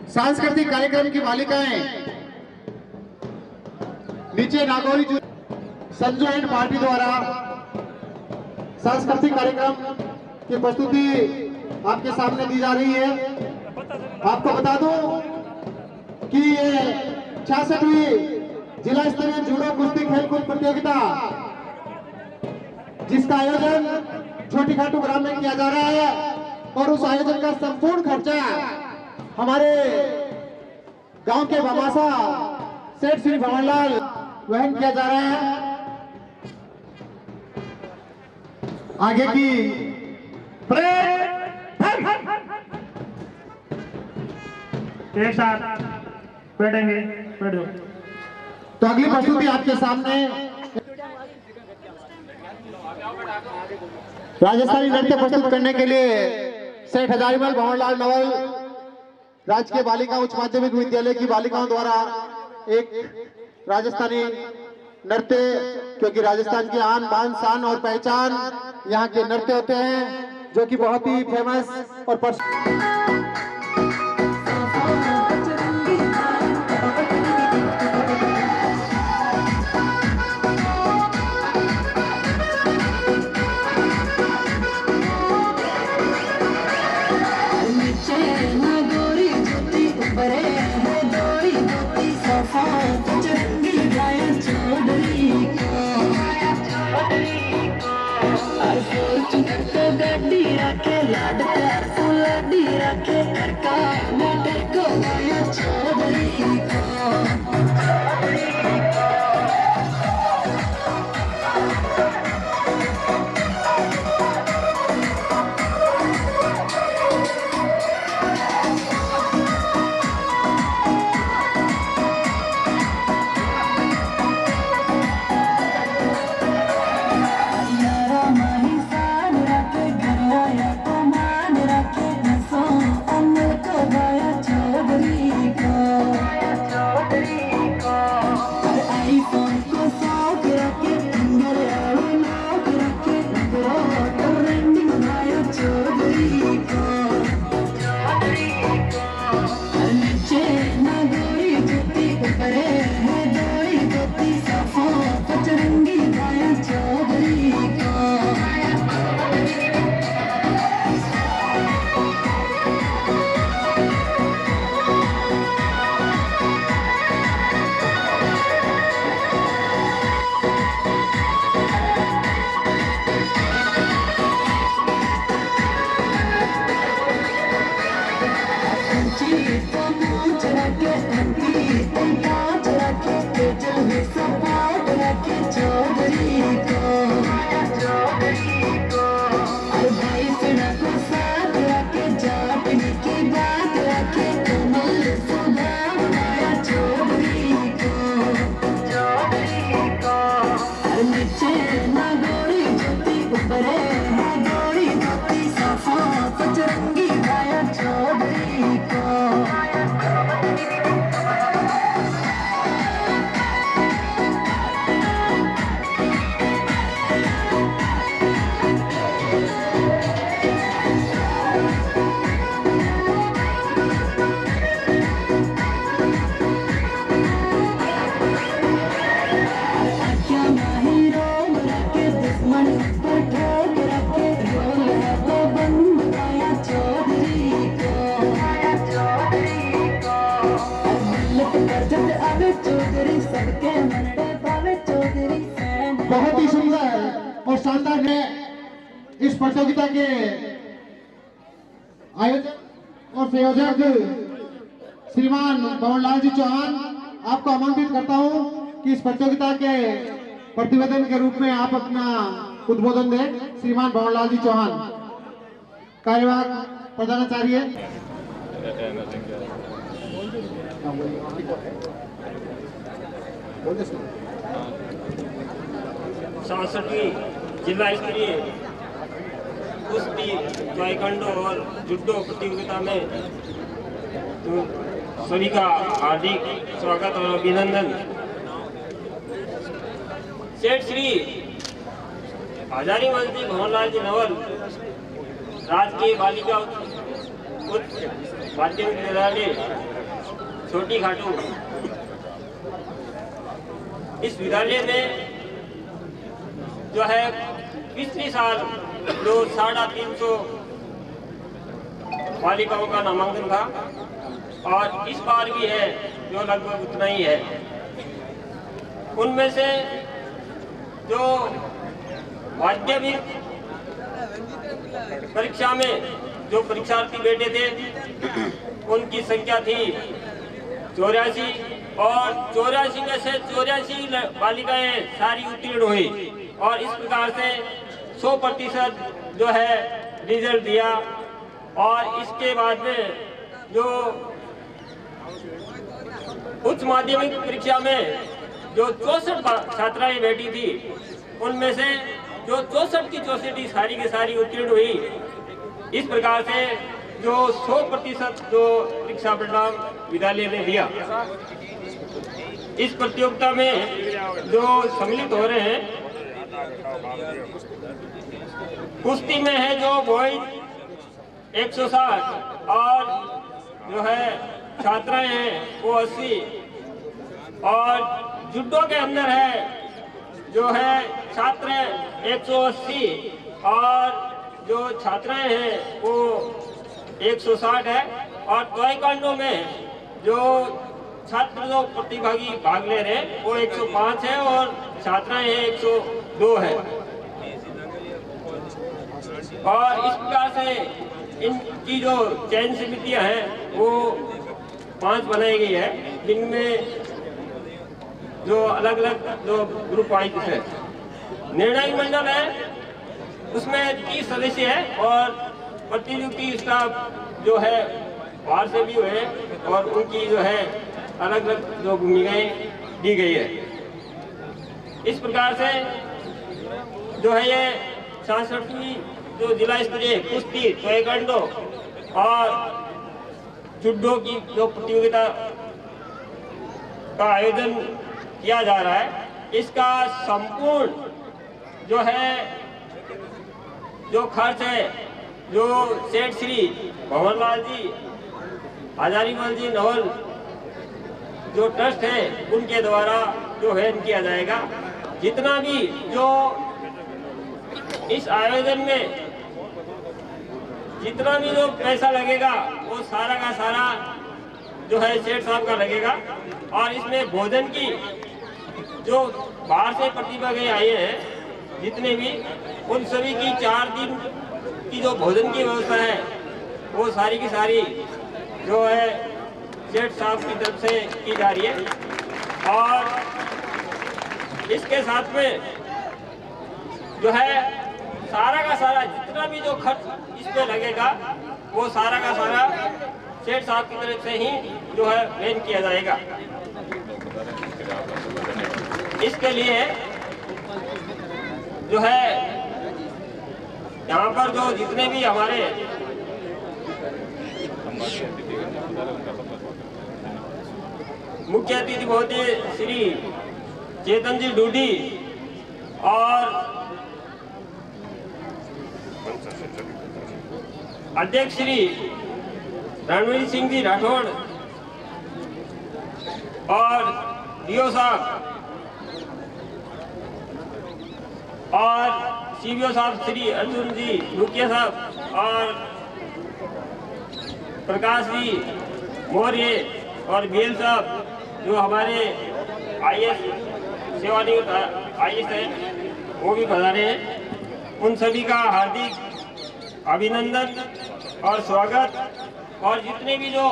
सांस्कृतिक कार्यक्रम की बालिकाएं नीचे नागौरी संजू एंड पार्टी द्वारा सांस्कृतिक कार्यक्रम की प्रस्तुति आपके सामने दी जा रही है। आपको बता दूं कि ये 66वीं जिला स्तरीय जूडो कुश्ती खेलकूद प्रतियोगिता जिसका आयोजन छोटी खाटू ग्राम में किया जा रहा है और उस आयोजन का संपूर्ण खर्चा हमारे गांव के बमासा सेठ श्री भवनलाल वहन किया जा रहा है। आगे की एक साथ बैठेंगे, बैठो। तो अगली प्रस्तुति आपके सामने राजस्थानी नृत्य प्रस्तुत करने के लिए सेठ हजारीमल भवनलाल नवल राजकीय बालिका उच्च माध्यमिक विद्यालय की बालिकाओं द्वारा एक राजस्थानी नृत्य, क्योंकि राजस्थान की आन बान शान और पहचान यहाँ के नृत्य होते हैं जो कि बहुत ही फेमस और चौधरी बहुत ही सुंदर और शानदार है इस प्रतियोगिता के आयोजक और संयोजक श्रीमान भवनलाल जी चौहान, आपको आमंत्रित करता हूं कि इस प्रतियोगिता के प्रतिवेदन के रूप में आप अपना उद्बोधन दें। श्रीमान भवनलाल जी चौहान, कार्यवाहक प्रधानाचार्य। सासठवीं जिला स्तरीय कुश्ती, ताइक्वांडो और जुडो प्रतियोगिता में तो सभी का हार्दिक स्वागत और अभिनंदन। सेठ श्री हजारीमल जी भवनलाल जी नवल राजकीय बालिका उच्च माध्यमिक विद्यालय छोटी खाटू, इस विद्यालय में जो है पिछले साल जो 350 बालिकाओं का नामांकन था और इस बार भी है जो लगभग उतना ही है। उनमें से जो माध्यमिक परीक्षा में जो परीक्षार्थी बैठे थे उनकी संख्या थी 84 और 84 में से 84 बालिकाएं सारी उत्तीर्ण हुई और इस प्रकार से 100% जो है रिजल्ट दिया। और इसके बाद में जो उच्च माध्यमिक परीक्षा में जो 64 छात्राएं बैठी थी उनमें से जो 64 की 64 सारी की सारी उत्तीर्ण हुई। इस प्रकार से जो 100% जो परीक्षा परिणाम विद्यालय ने दिया। इस प्रतियोगिता में जो सम्मिलित हो रहे हैं कुश्ती में है जो बॉयज 160 और जो है छात्राएं हैं वो 80 और जुडो के अंदर है जो है छात्र 180 और जो छात्राएं हैं वो 160 है। और ताइक्वांडो में जो छात्र जो प्रतिभागी भाग ले रहे हैं वो 105 है और छात्राएं हैं 102 है। और इस प्रकार से इनकी जो चयन समितियां हैं वो 5 बनाई गई है, जिनमें जो अलग अलग जो ग्रुप वाइज है। निर्णायक मंडल है उसमें 30 सदस्य है और प्रतिनियुक्ति स्टाफ जो है बाहर से भी हुए और उनकी जो है अलग अलग जो भूमिकाएं दी गई है। इस प्रकार से जो है ये 66वीं जो जिला स्तरीय कुश्ती, ताइक्वांडो और जुडो की जो प्रतियोगिता का आयोजन किया जा रहा है, इसका संपूर्ण जो है जो खर्च है जो सेठ श्री भवनलाल जी हजारीमल जी नवल जो ट्रस्ट है उनके द्वारा जो है किया जाएगा। जितना भी जो इस आयोजन में जितना भी जो पैसा लगेगा वो सारा का सारा जो है सेठ साहब का लगेगा। और इसमें भोजन की जो बाहर से प्रतिभागी आए हैं जितने भी उन सभी की 4 दिन की जो भोजन की व्यवस्था है वो सारी की सारी जो है सेठ साहब की तरफ से की जा रही है। और इसके साथ में जो है सारा का सारा जितना भी जो खर्च इस पे लगेगा वो सारा का सारा सेठ साहब की तरफ से ही जो है वहन किया जाएगा। इसके लिए जो है यहाँ पर जो जितने भी हमारे मुख्य अतिथि महोदय श्री चेतन जी डूडी और अध्यक्ष श्री रणवीर सिंह जी राठौड़ और डीओ साहब और सीबीओ साहब श्री अर्जुन जी मुखिया साहब और प्रकाश जी मौर्य और बीएल साहब जो हमारे IAS सेवानिवृत्त IAS है, वो भी पधारे हैं। उन सभी का हार्दिक अभिनंदन और स्वागत। और जितने भी जो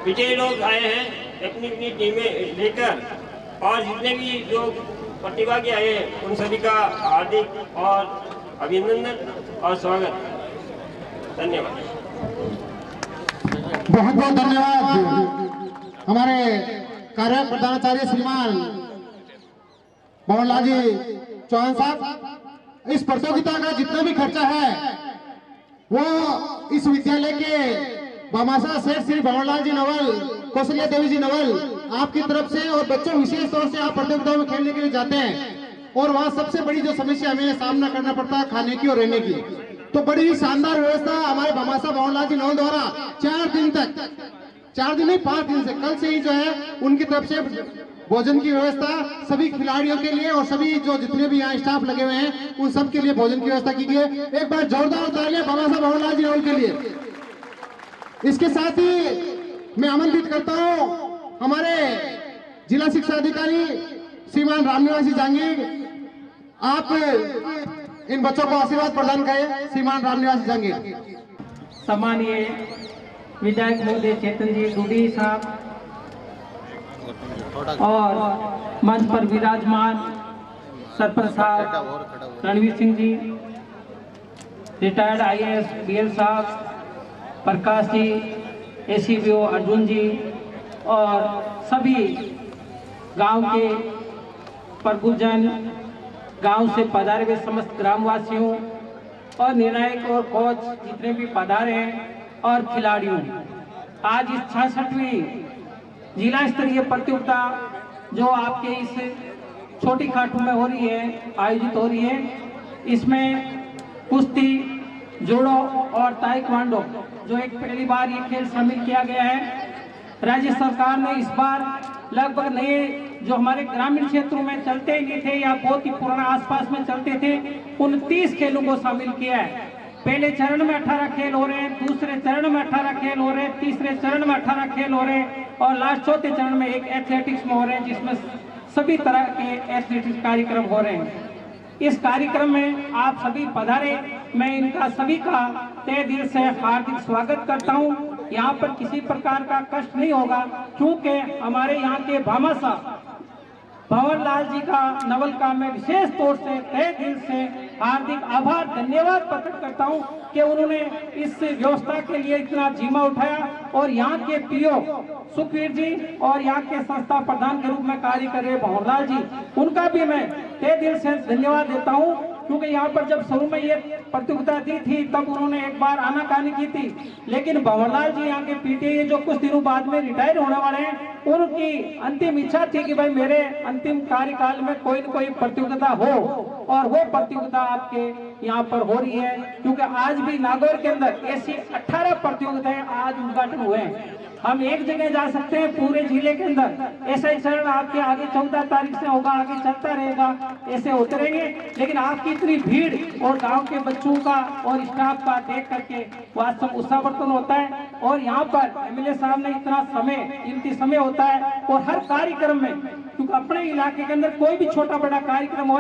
पिछले लोग आए हैं अपनी अपनी टीमें लेकर, और जितने भी जो प्रतिभागी आए हैं उन सभी का हार्दिक और अभिनंदन और स्वागत। धन्यवाद। बहुत बहुत धन्यवाद हमारे कार्य प्रधानाचार्य श्रीमान मोहनलाल जी चौहान साहब। इस प्रतियोगिता का जितना भी खर्चा है वो इस विद्यालय के भामाशाह सेठ श्री भंवरलाल जी नवल, कौशल्या देवी जी नवल आपकी तरफ से, और बच्चों विशेष तौर से आप प्रतियोगिताओं में खेलने के लिए जाते हैं और वहाँ सबसे बड़ी जो समस्या हमें सामना करना पड़ता है खाने की और रहने की, तो बड़ी ही शानदार व्यवस्था हमारे भामाशाह भंवरलाल जी नवल द्वारा 4 दिन तक, 4 दिन नहीं 5 दिन से, कल से ही जो है उनकी तरफ से भोजन की व्यवस्था सभी खिलाड़ियों के लिए और सभी जो जितने भी यहाँ स्टाफ लगे हुए हैं उन सब के लिए भोजन की व्यवस्था की गई है। एक बार जोरदार तालियां भामाशाह भंवरलाल जी नवल के लिए। इसके साथ ही मैं आमंत्रित करता हूं हमारे जिला शिक्षा अधिकारी श्रीमान रामनिवासी जहांगीर, आप इन बच्चों को आशीर्वाद प्रदान करें। श्रीमान रामनिवासी जहांगीर। सम्मानीय विधायक महोदय चेतन जी डूडी साहब और मंच पर विराजमान सरपंच साहब Ranveer Singh ji, retired IAS BL साहब, प्रकाश जी, ACBO अर्जुन जी और सभी गांव के प्रबुद्धजन, गांव से पधारे हुए समस्त ग्रामवासियों और निर्णायक और कोच जितने भी पधारे हैं और खिलाड़ियों, आज इस 66वीं जिला स्तरीय प्रतियोगिता जो आपके इस छोटी खाटू में हो रही है, आयोजित हो रही है, इसमें कुश्ती, जूडो और ताइक्वांडो जो एक पहली बार ये खेल शामिल किया गया है। राज्य सरकार ने इस बार लगभग नए जो हमारे ग्रामीण क्षेत्रों में चलते ही नहीं थे या बहुत ही पुराना आसपास में चलते थे, उन 30 खेलों को शामिल किया है। पहले चरण में 18 खेल हो रहे हैं, दूसरे चरण में 18 खेल हो रहे हैं, तीसरे चरण में 18 खेल हो रहे हैं और लास्ट चौथे चरण में एक एथलेटिक्स में हो रहे हैं, जिसमें सभी तरह के एथलेटिक्स कार्यक्रम हो रहे हैं। इस कार्यक्रम में आप सभी पधारे, मैं इनका सभी का तहे दिल से हार्दिक स्वागत करता हूं। यहाँ पर किसी प्रकार का कष्ट नहीं होगा, क्योंकि हमारे यहाँ के भामाशाह भंवरलाल जी का नवल का मैं विशेष तौर से तहे दिल से हार्दिक आभार धन्यवाद प्रकट करता हूं कि उन्होंने इस व्यवस्था के लिए इतना जीमा उठाया और यहाँ के PO सुखवीर जी और यहाँ के संस्था प्रधान के रूप में कार्य कर रहे भंवरलाल जी, उनका भी मैं तहे दिल से धन्यवाद देता हूँ, क्योंकि यहाँ पर जब शुरू में ये प्रतियोगिता दी थी तब उन्होंने एक बार आनाकानी की थी, लेकिन भंवरलाल जी यहाँ के PTA जो कुछ दिनों बाद में रिटायर होने वाले हैं, उनकी अंतिम इच्छा थी कि भाई मेरे अंतिम कार्यकाल में कोई न कोई प्रतियोगिता हो, और वो प्रतियोगिता आपके यहाँ पर हो रही है। क्योंकि आज भी नागौर के अंदर ऐसी 18 प्रतियोगिताएं आज उद्घाटन हुए हैं। हम एक जगह जा सकते हैं पूरे जिले के अंदर, ऐसा ही चरण आपके आगे 14 तारीख से होगा, आगे चलता रहेगा, ऐसे होते रहेंगे। लेकिन आपकी इतनी भीड़ और गांव के बच्चों का और स्टाफ का देख करके वास्तव उत्साहवर्धन होता है। और यहाँ पर MLA साहब ने इतना समय, कीमती समय होता है और हर कार्यक्रम में, क्योंकि अपने इलाके के अंदर कोई भी छोटा बड़ा कार्यक्रम हो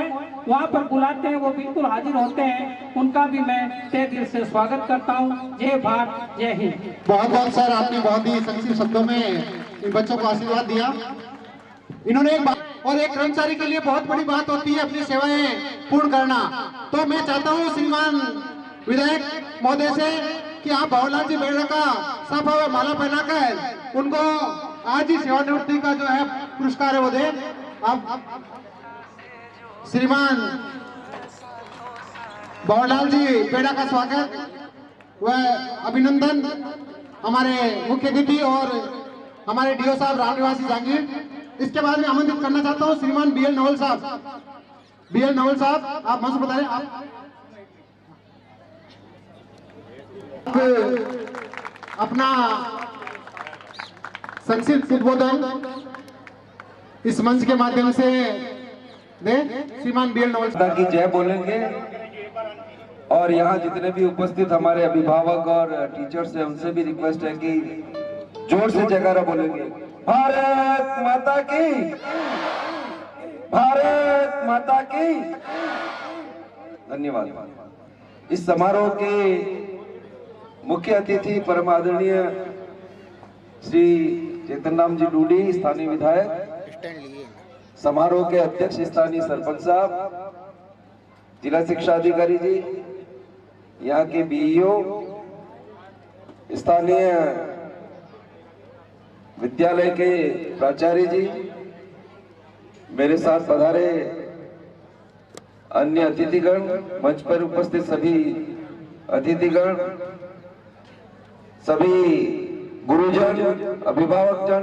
वहाँ पर बुलाते हैं, वो बिल्कुल हाजिर होते हैं। उनका भी मैं तहे दिल से स्वागत करता हूँ। जय भारत, जय हिंद। बहुत बहुत सर, आपने बहुत ही संक्षिप्त शब्दों में इन बच्चों को आशीर्वाद दिया। इन्होंने एक बात, और एक कर्मचारी के लिए बहुत बड़ी बात होती है अपनी सेवाएं पूर्ण करना। तो मैं चाहता हूँ श्रीमान विधायक महोदय से कि आप भंवरलाल जी बेड़ा का साफा व माला पहनाकर उनको आज ही सेवानिवृत्ति का जो है पुरस्कार है वो दे। आप श्रीमान भंवरलाल जी बेड़ा का स्वागत व अभिनंदन हमारे मुख्य अतिथि और हमारे DO साहब रामनिवासी जहांगीर। इसके बाद में आमंत्रित करना चाहता हूँ श्रीमान BL नवल साहब। BL नवल साहब, आप मंच बताएं। आप अपना संक्षिप्त उद्बोधन इस मंच के माध्यम से दे। श्रीमान BL नवल साहब की जय बोलेंगे। और यहाँ जितने भी उपस्थित हमारे अभिभावक और टीचर्स हैं, उनसे भी रिक्वेस्ट है कि जोर से जयकारा बोलेंगे। भारत माता की, भारत माता की। धन्यवाद। इस समारोह के मुख्य अतिथि परम आदरणीय श्री चेतन राम जी डूडी, स्थानीय विधायक, समारोह के अध्यक्ष स्थानीय सरपंच साहब, जिला शिक्षा अधिकारी जी, यहाँ के बीईओ, स्थानीय विद्यालय के प्राचार्य जी, मेरे साथ पधारे अन्य अतिथिगण, मंच पर उपस्थित सभी अतिथिगण, सभी गुरुजन, अभिभावकजन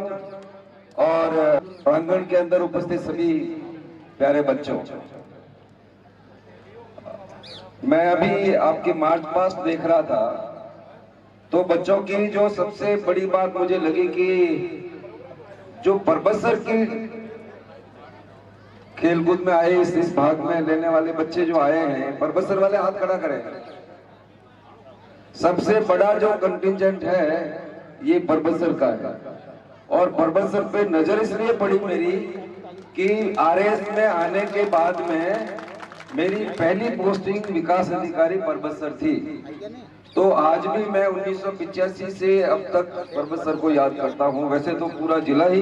और प्रांगण के अंदर उपस्थित सभी प्यारे बच्चों, मैं अभी आपके मार्च पास्ट देख रहा था, तो बच्चों की जो सबसे बड़ी बात मुझे लगी कि जो परबसर की खेलकूद में आए, इस भाग में लेने वाले बच्चे जो आए हैं, परबसर वाले हाथ खड़ा करें। सबसे बड़ा जो कंटिंजेंट है ये परबसर का है, और परबसर पे नजर इसलिए पड़ी मेरी कि आरएस में आने के बाद में मेरी पहली पोस्टिंग विकास अधिकारी परबसर थी। तो आज भी मैं 1985 से अब तक परबसर को याद करता हूँ। वैसे तो पूरा जिला ही,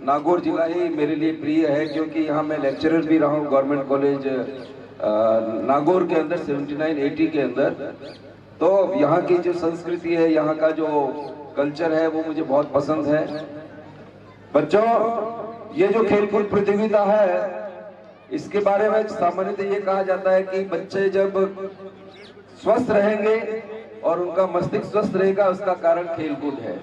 नागौर जिला ही मेरे लिए प्रिय है, क्योंकि यहाँ मैं लेक्चरर भी रहा हूँ गवर्नमेंट कॉलेज नागौर के अंदर 79-80 के अंदर। तो यहाँ की जो संस्कृति है, यहाँ का जो कल्चर है, वो मुझे बहुत पसंद है। बच्चों, ये जो खेलकूद प्रतियोगिता है, इसके बारे में सामान्यतः ये कहा जाता है कि बच्चे जब स्वस्थ रहेंगे और उनका मस्तिष्क स्वस्थ रहेगा, उसका कारण खेलकूद है।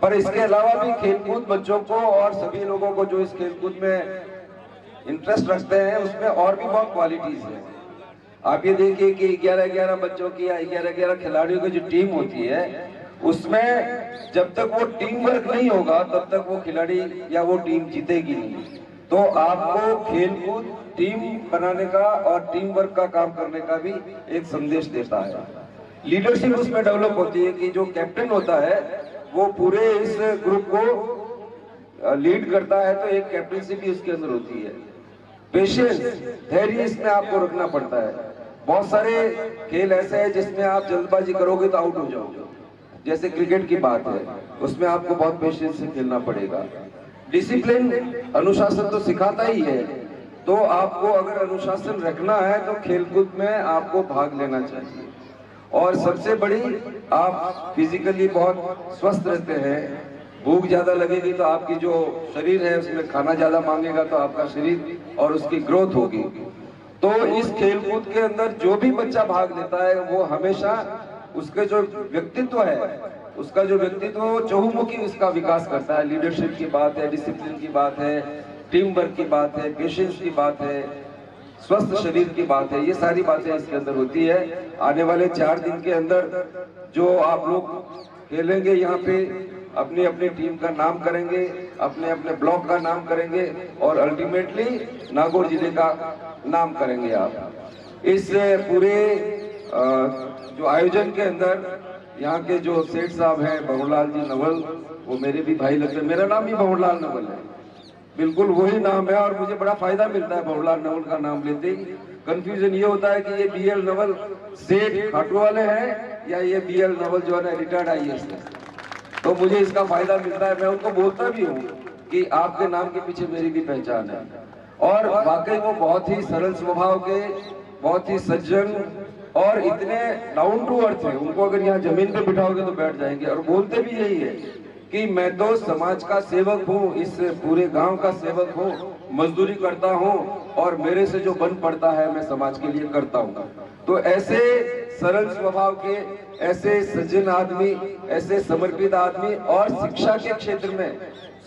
पर इसके अलावा भी खेलकूद बच्चों को और सभी लोगों को जो इस खेलकूद में इंटरेस्ट रखते हैं, उसमें और भी बहुत क्वालिटीज है। आप ये देखिए कि 11-11 बच्चों की या 11-11 खिलाड़ियों की जो टीम होती है, उसमें जब तक वो टीम वर्क नहीं होगा तब तक वो खिलाड़ी या वो टीम जीतेगी नहीं। तो आपको खेलकूद टीम बनाने का और टीम वर्क का काम करने का भी एक संदेश देता है। लीडरशिप उसमें डेवलप होती है कि जो कैप्टन होता है वो पूरे इस ग्रुप को लीड करता है, तो एक कैप्टनशिप भी उसके अंदर होती है। पेशेंस, धैर्य इसमें आपको रखना पड़ता है। बहुत सारे खेल ऐसे हैं जिसमें आप जल्दबाजी करोगे तो आउट हो जाओगे, जैसे क्रिकेट की बात है, उसमें आपको बहुत पेशेंस से खेलना पड़ेगा। डिसिप्लिन, अनुशासन तो सिखाता ही है, तो आपको अगर अनुशासन रखना है तो खेलकूद में आपको भाग लेना चाहिए। और सबसे बड़ी, आप फिजिकली बहुत स्वस्थ रहते हैं। भूख ज्यादा लगेगी तो आपकी जो शरीर है उसमें खाना ज्यादा मांगेगा, तो आपका शरीर और उसकी ग्रोथ होगी। तो इस खेलकूद के अंदर जो भी बच्चा भाग लेता है, वो हमेशा उसके जो व्यक्तित्व है, उसका जो व्यक्तित्व वो चहुमुखी उसका विकास करता है। लीडरशिप की बात है, डिसिप्लिन की बात है, टीम वर्क की बात है, पेशेंस की बात है, स्वस्थ शरीर की बात है, ये सारी बातें इसके अंदर होती है। आने वाले 4 दिन के अंदर जो आप लोग खेलेंगे, यहाँ पे अपनी अपनी टीम का नाम करेंगे, अपने अपने ब्लॉक का नाम करेंगे और अल्टीमेटली नागौर जिले का नाम करेंगे आप। इस पूरे जो आयोजन के अंदर यहाँ के जो सेठ साहब हैं भंवरलाल जी नवल, वो मेरे भी भाई लगते हैं। मेरा नाम भी भंवरलाल नवल है, बिल्कुल वही नाम है, और मुझे बड़ा फायदा मिलता है भंवरलाल नवल का नाम लेते ही। कंफ्यूजन ये होता है कि ये BL नवल सेठ खाटू वाले हैं या ये BL नवल जो है ना रिटायर्ड IAS है, तो मुझे इसका फायदा मिलता है। मैं उनको बोलता भी हूँ कि आपके नाम के पीछे मेरी भी पहचान है। और वाकई वो बहुत ही सरल स्वभाव के, बहुत ही सज्जन और इतने डाउन टू अर्थ है। उनको अगर यहाँ जमीन पे बिठाओगे तो बैठ जाएंगे, और बोलते भी यही है कि मैं तो समाज का सेवक हूँ, इस पूरे गांव का सेवक हूँ, मजदूरी करता हूँ और मेरे से जो बन पड़ता है मैं समाज के लिए करता हूँ। तो ऐसे सरल स्वभाव के, ऐसे सज्जन आदमी, ऐसे समर्पित आदमी, और शिक्षा के क्षेत्र में,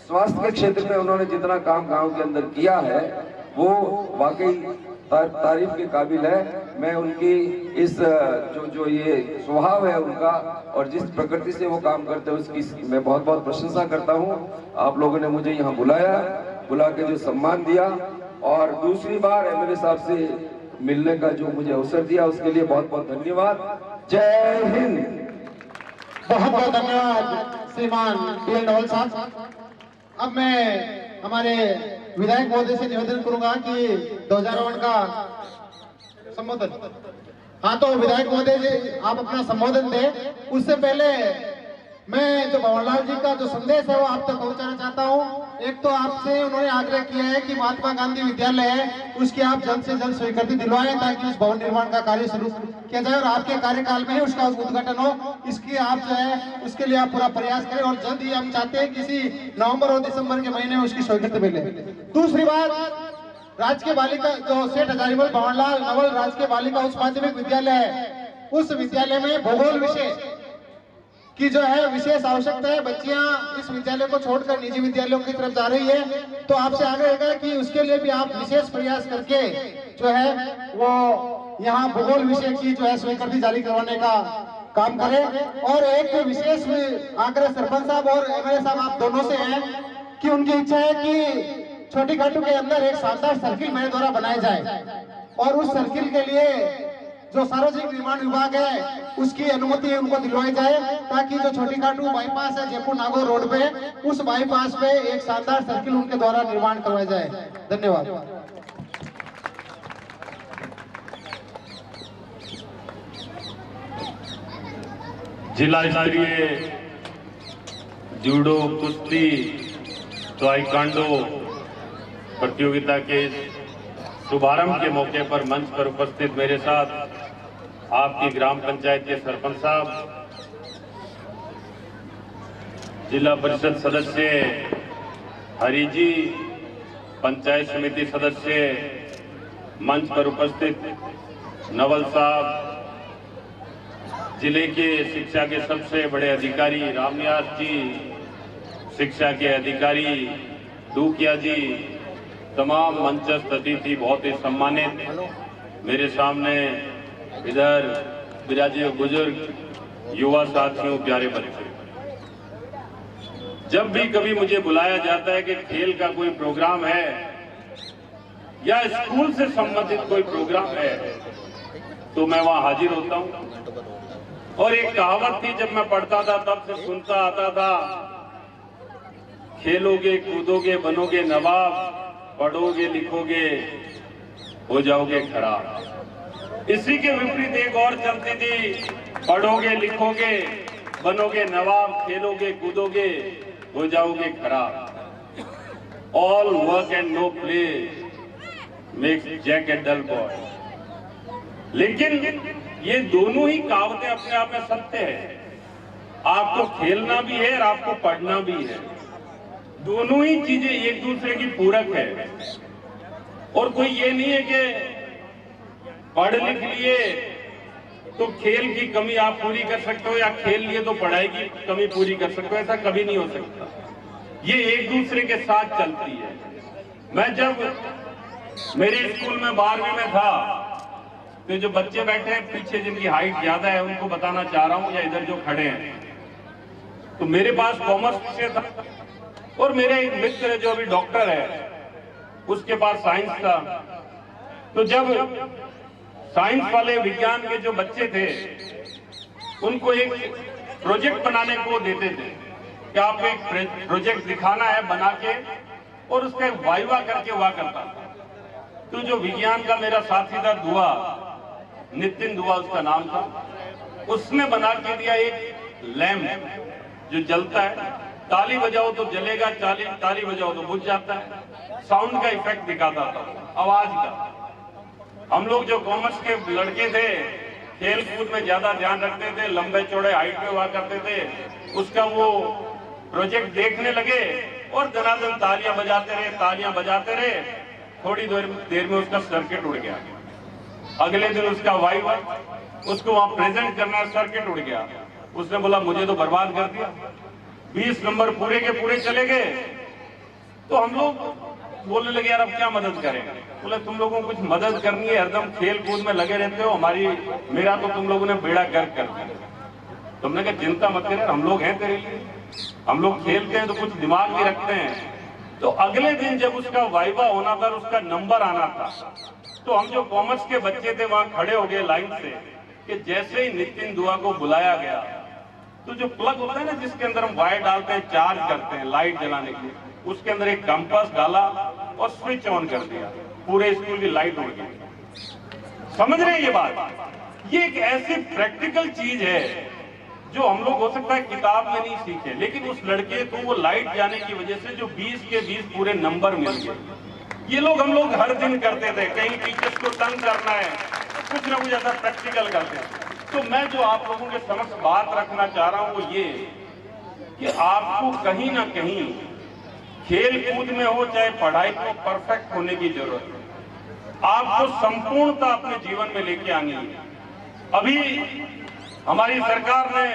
स्वास्थ्य के क्षेत्र में उन्होंने जितना काम गांव के अंदर किया है वो वाकई तारीफ के काबिल है। मैं उनकी इस जो ये स्वभाव है उनका, और जिस प्रकृति से वो काम करते हैं उसकी मैं बहुत बहुत प्रशंसा करता हूँ। आप लोगों ने मुझे यहाँ बुला के जो सम्मान दिया, और दूसरी बार MLA साहब से मिलने का जो मुझे अवसर दिया, उसके लिए बहुत बहुत धन्यवाद। जय हिंद। बहुत बहुत धन्यवाद। श्रीमान पीएल डोल साहब। अब मैं हमारे विधायक महोदय से निवेदन करूंगा कि ध्वजारोहण का संबोधन। हाँ, तो विधायक महोदय जी आप अपना संबोधन दें। उससे पहले मैं जो भंवरलाल जी का जो संदेश है वो आप तक पहुंचाना चाहता हूं। एक तो आपसे उन्होंने आग्रह किया है कि महात्मा गांधी विद्यालय है उसकी आप जल्द से जल्द स्वीकृति दिलवाएं ताकि उस भवन निर्माण का कार्य शुरू किया जाए और आपके कार्यकाल में ही उसका उद्घाटन हो। इसकी आप जो है उसके लिए आप पूरा प्रयास करें और जल्द ही हम चाहते हैं किसी नवंबर और दिसंबर के महीने में उसकी स्वीकृति मिले। दूसरी बात, राजकीय बालिका जो सेठ हजारीमल भंवरलाल नवल राजकीय बालिका उच्च माध्यमिक विद्यालय है, उस विद्यालय में भूगोल विषय की जो है विशेष आवश्यकता है। बच्चियां इस विद्यालय को छोड़कर निजी विद्यालयों की तरफ जा रही है, तो आपसे आग्रह है कि उसके लिए भी आप विशेष प्रयास करके जो है वो यहाँ भूगोल विषय की जो है स्वीकृति जारी करवाने का काम करें। और एक विशेष आग्रह सरपंच साहब और एमएलए साहब आप दोनों से है कि उनकी इच्छा है कि छोटी खाटू के अंदर एक शानदार सर्किल मेरे द्वारा बनाया जाए और उस सर्किल के लिए जो सार्वजनिक निर्माण विभाग है उसकी अनुमति उनको दिलवाई जाए ताकि जो छोटी खाटू बाईपास है जयपुर नागौर रोड पे, उस बाईपास पे एक शानदार सर्किल उनके द्वारा निर्माण करवाया जाए। धन्यवाद। जिला स्तरीय जूडो, कुश्ती, ताइक्वांडो प्रतियोगिता के शुभारंभ के मौके पर मंच पर उपस्थित मेरे साथ आपकी ग्राम पंचायत के सरपंच साहब, जिला परिषद सदस्य हरि जी, पंचायत समिति सदस्य, मंच पर उपस्थित नवल साहब, जिले के शिक्षा के सबसे बड़े अधिकारी रामनिवास जी, शिक्षा के अधिकारी डूकिया जी, तमाम मंचस्थ अतिथि बहुत ही सम्मानित, मेरे सामने इधर विराजी बुजुर्ग, युवा साथियों, प्यारे बच्चे, जब भी कभी मुझे बुलाया जाता है कि खेल का कोई प्रोग्राम है या स्कूल से संबंधित कोई प्रोग्राम है तो मैं वहां हाजिर होता हूं। और एक कहावत थी जब मैं पढ़ता था तब से सुनता आता था, खेलोगे कूदोगे बनोगे नवाब, पढ़ोगे लिखोगे हो जाओगे खराब। इसी के विपरीत एक और चलती थी, पढ़ोगे लिखोगे बनोगे नवाब, खेलोगे कूदोगे हो जाओगे खराब। All work and no play makes Jack a dull boy. लेकिन ये दोनों ही कहावतें अपने आप में सत्य है। आपको खेलना भी है और आपको पढ़ना भी है, दोनों ही चीजें एक दूसरे की पूरक है। और कोई ये नहीं है कि पढ़ लिख लिए तो खेल की कमी आप पूरी कर सकते हो या खेल लिए तो पढ़ाई की कमी पूरी कर सकते हो, ऐसा कभी नहीं हो सकता। ये एक दूसरे के साथ चलती है। मैं जब मेरे स्कूल में 12वीं में था तो जो बच्चे बैठे हैं पीछे जिनकी हाइट ज्यादा है उनको बताना चाह रहा हूं, या इधर जो खड़े हैं, तो मेरे पास कॉमर्स विषय था और मेरे एक मित्र जो अभी डॉक्टर है उसके पास साइंस था। तो जब साइंस वाले विज्ञान के जो बच्चे थे उनको एक प्रोजेक्ट बनाने को देते थे कि आपको एक प्रोजेक्ट दिखाना है बना के, और उसका वाइवा करके हुआ करता था। तो जो विज्ञान का मेरा साथी था दुआ, नितिन दुआ उसका नाम था, उसने बना के दिया एक लैंप जो जलता है, ताली बजाओ तो जलेगा, ताली बजाओ तो बुझ जाता है, साउंड का इफेक्ट दिखाता था, आवाज का। हम लोग जो कॉमर्स के लड़के थे खेल कूद में ज्यादा ध्यान रखते थे, लंबे चौड़े हाइट में हुआ करते थे, उसका वो प्रोजेक्ट देखने लगे और दनादन तालियां बजाते रहे। थोड़ी देर में उसका सर्किट उड़ गया। अगले दिन उसका वाइवा, उसको वहां प्रेजेंट करना, सर्किट उड़ गया। उसने बोला मुझे तो बर्बाद कर दिया, 20 नंबर पूरे के पूरे चले गए। तो हम लोग बोलने लगे यार अब क्या मदद करें। बोले तुम लोगों को कुछ मदद करनी है, हरदम खेल कूद में लगे रहते हो, मेरा तो तुम लोगों ने बेड़ा गर्क कर दिया। तुमने कहा चिंता मत करे, हम लोग हैं तेरे लिए, हम लोग खेलते हैं तो कुछ दिमाग भी रखते हैं। तो अगले दिन जब उसका वाइवा होना था, उसका नंबर आना था, तो हम जो कॉमर्स के बच्चे थे वहां खड़े हो गए लाइन से कि जैसे ही नितिन दुआ को बुलाया गया तो जो प्लग होता है ना जिसके अंदर हम वायर डालते हैं, चार्ज करते हैं लाइट जलाने के लिए, उसके अंदर एक कंपास डाला और स्विच ऑन कर दिया, पूरे स्कूल की लाइट उड़ गई। समझ रहे हैं ये बात? ये एक ऐसी प्रैक्टिकल चीज है जो हम लोग हो सकता है किताब में नहीं सीखे, लेकिन उस लड़के को वो लाइट जाने की वजह से जो 20 के 20 पूरे नंबर मिल गए। ये लोग हम लोग हर दिन करते थे, कहीं टीचर्स को तंग करना है, कुछ ना कुछ ऐसा प्रैक्टिकल करते हैं। तो मैं जो आप लोगों के समक्ष बात रखना चाह रहा हूं वो ये कि आपको कहीं ना कहीं खेल कूद में हो चाहे पढ़ाई को परफेक्ट होने की जरूरत है। आपको संपूर्णता अपने जीवन में लेके आनी है। अभी हमारी सरकार ने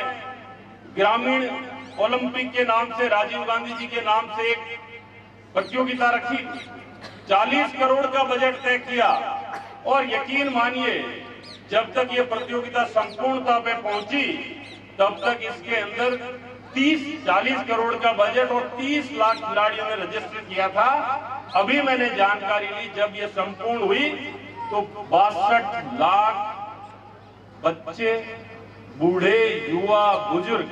ग्रामीण ओलंपिक के नाम से, राजीव गांधी जी के नाम से एक प्रतियोगिता रखी, 40 करोड़ का बजट तय किया और यकीन मानिए जब तक ये प्रतियोगिता संपूर्णता पे पहुंची तब तक इसके अंदर 40 करोड़ का बजट और 30 लाख खिलाड़ियों ने रजिस्टर किया था। अभी मैंने जानकारी ली, जब ये संपूर्ण हुई तो 62 लाख बच्चे, बूढ़े, युवा, बुजुर्ग,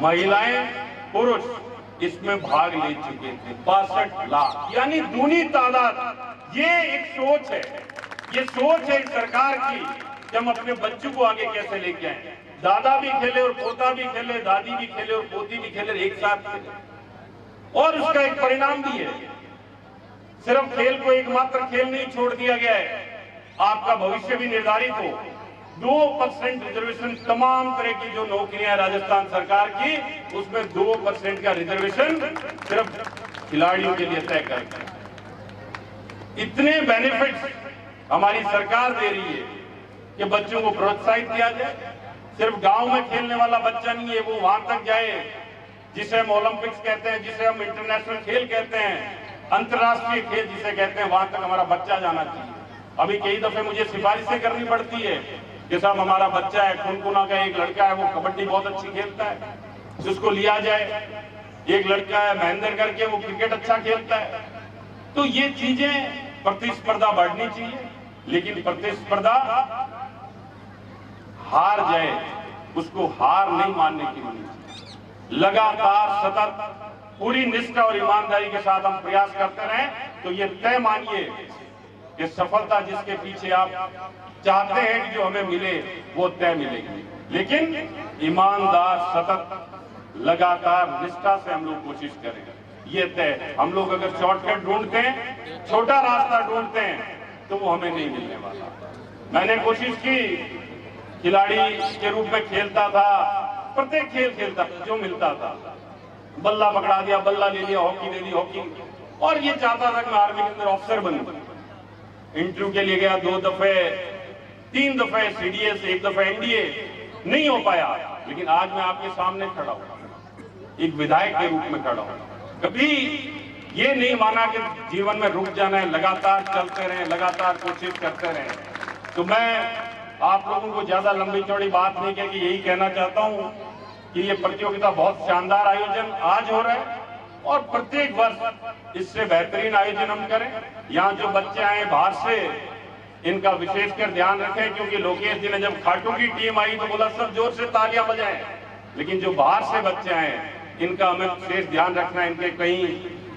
महिलाएं, पुरुष इसमें भाग ले चुके थे। 62 लाख यानी दूनी तादाद। ये एक सोच है, ये सोच है सरकार की कि हम अपने बच्चों को आगे कैसे लेके आए। दादा भी खेले और पोता भी खेले, दादी भी खेले और पोती भी खेले, एक साथ खेले। और उसका एक परिणाम भी है, सिर्फ खेल को एकमात्र खेल नहीं छोड़ दिया गया है, आपका भविष्य भी निर्धारित हो। 2% रिजर्वेशन, तमाम तरह की जो नौकरियां राजस्थान सरकार की, उसमें 2% का रिजर्वेशन सिर्फ खिलाड़ियों के लिए तय कर। इतने बेनिफिट्स हमारी सरकार दे रही है कि बच्चों को प्रोत्साहित किया जाए। सिर्फ गांव में खेलने वाला बच्चा नहीं है, वो वहां तक जाए जिसे हम ओलंपिक्स कहते हैं, जिसे हम इंटरनेशनल खेल कहते हैं, अंतर्राष्ट्रीय खेल जिसे कहते हैं, वहां तक हमारा बच्चा जाना चाहिए। अभी कई दफे मुझे सिफारिशें करनी पड़ती है कि साहब हमारा बच्चा है, खुनकुना का एक लड़का है, वो कबड्डी बहुत अच्छी खेलता है, जिसको लिया जाए। एक लड़का है महेंद्र करके, वो क्रिकेट अच्छा खेलता है। तो ये चीजें, प्रतिस्पर्धा बढ़नी चाहिए, लेकिन प्रतिस्पर्धा हार जाए उसको हार नहीं मानने की होनी चाहिए। लगातार सतत पूरी निष्ठा और ईमानदारी के साथ हम प्रयास करते रहें तो ये तय मानिए कि सफलता जिसके पीछे आप चाहते हैं कि जो हमें मिले वो तय मिलेगी। लेकिन ईमानदार, सतत, लगातार निष्ठा से हम लोग कोशिश करें, ये तय। हम लोग अगर शॉर्टकट ढूंढते हैं, छोटा रास्ता ढूंढते हैं, तो वो हमें नहीं मिलने वाला। मैंने कोशिश की, खिलाड़ी के रूप में खेलता था, प्रत्येक खेल खेलता था, जो मिलता था, बल्ला पकड़ा दिया, बल्ला ले लिया, हॉकी दे दी, हॉकी, और ये चाहता था कि मैं आर्मी के अंदर ऑफिसर बनूं। इंटरव्यू के लिए गया 2 दफे, 3 दफे सीडीएस, 1 दफा एनडीए, नहीं हो पाया। लेकिन आज मैं आपके सामने खड़ा हूं, एक विधायक के रूप में खड़ा हूं। कभी ये नहीं माना कि जीवन में रुक जाना है, लगातार चलते रहें, लगातार कोशिश करते रहें। तो मैं आप लोगों को ज्यादा लंबी चौड़ी बात नहीं कह के यही कहना चाहता हूं कि ये प्रतियोगिता बहुत शानदार आयोजन आज हो रहा है और प्रत्येक वर्ष इससे बेहतरीन आयोजन हम करें। यहाँ जो बच्चे आए बाहर से, इनका विशेषकर ध्यान रखें, क्योंकि लोकेश जी ने जब खाटू की टीम आई तो बोला सब जोर से तालियां बजाएं, लेकिन जो बाहर से बच्चे आए इनका हमें विशेष ध्यान रखना, इनके कहीं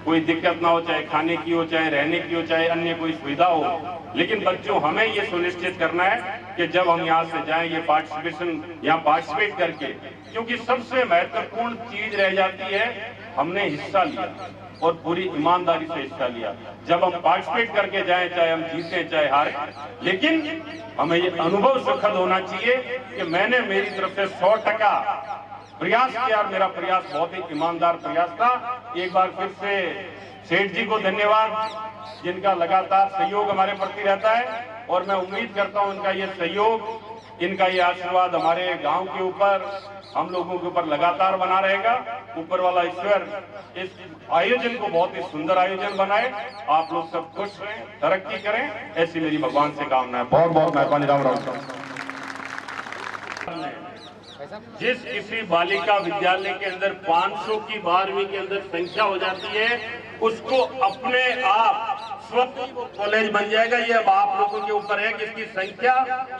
कोई दिक्कत ना हो, चाहे खाने की हो, चाहे रहने की हो, चाहे अन्य कोई सुविधा हो। लेकिन बच्चों, हमें ये सुनिश्चित करना है कि जब हम यहाँ से जाएं, ये यहाँ पार्टिसिपेट करके, क्योंकि सबसे महत्वपूर्ण चीज रह जाती है, हमने हिस्सा लिया और पूरी ईमानदारी से हिस्सा लिया। जब हम पार्टिसिपेट करके जाएं, चाहे हम जीते चाहे हारे, लेकिन हमें ये अनुभव सुखद होना चाहिए कि मैंने मेरी तरफ से 100% प्रयास किया और मेरा प्रयास बहुत ही ईमानदार प्रयास था। एक बार फिर से सेठ जी को धन्यवाद, जिनका लगातार सहयोग हमारे प्रति रहता है, और मैं उम्मीद करता हूं इनका ये सहयोग, इनका ये आशीर्वाद हमारे गांव के ऊपर, हम लोगों के ऊपर लगातार बना रहेगा। ऊपर वाला ईश्वर इस आयोजन को बहुत ही सुंदर आयोजन बनाए, आप लोग सब खुश रहें, तरक्की करें, ऐसी मेरी भगवान से कामना है। बहुत बहुत मेहरबानी। राम राम। जिस किसी बालिका विद्यालय के अंदर 500 की 12वीं के अंदर संख्या हो जाती है, उसको अपने आप स्वतः ही वो कॉलेज बन जाएगा। ये अब आप लोगों के ऊपर है कि इसकी संख्या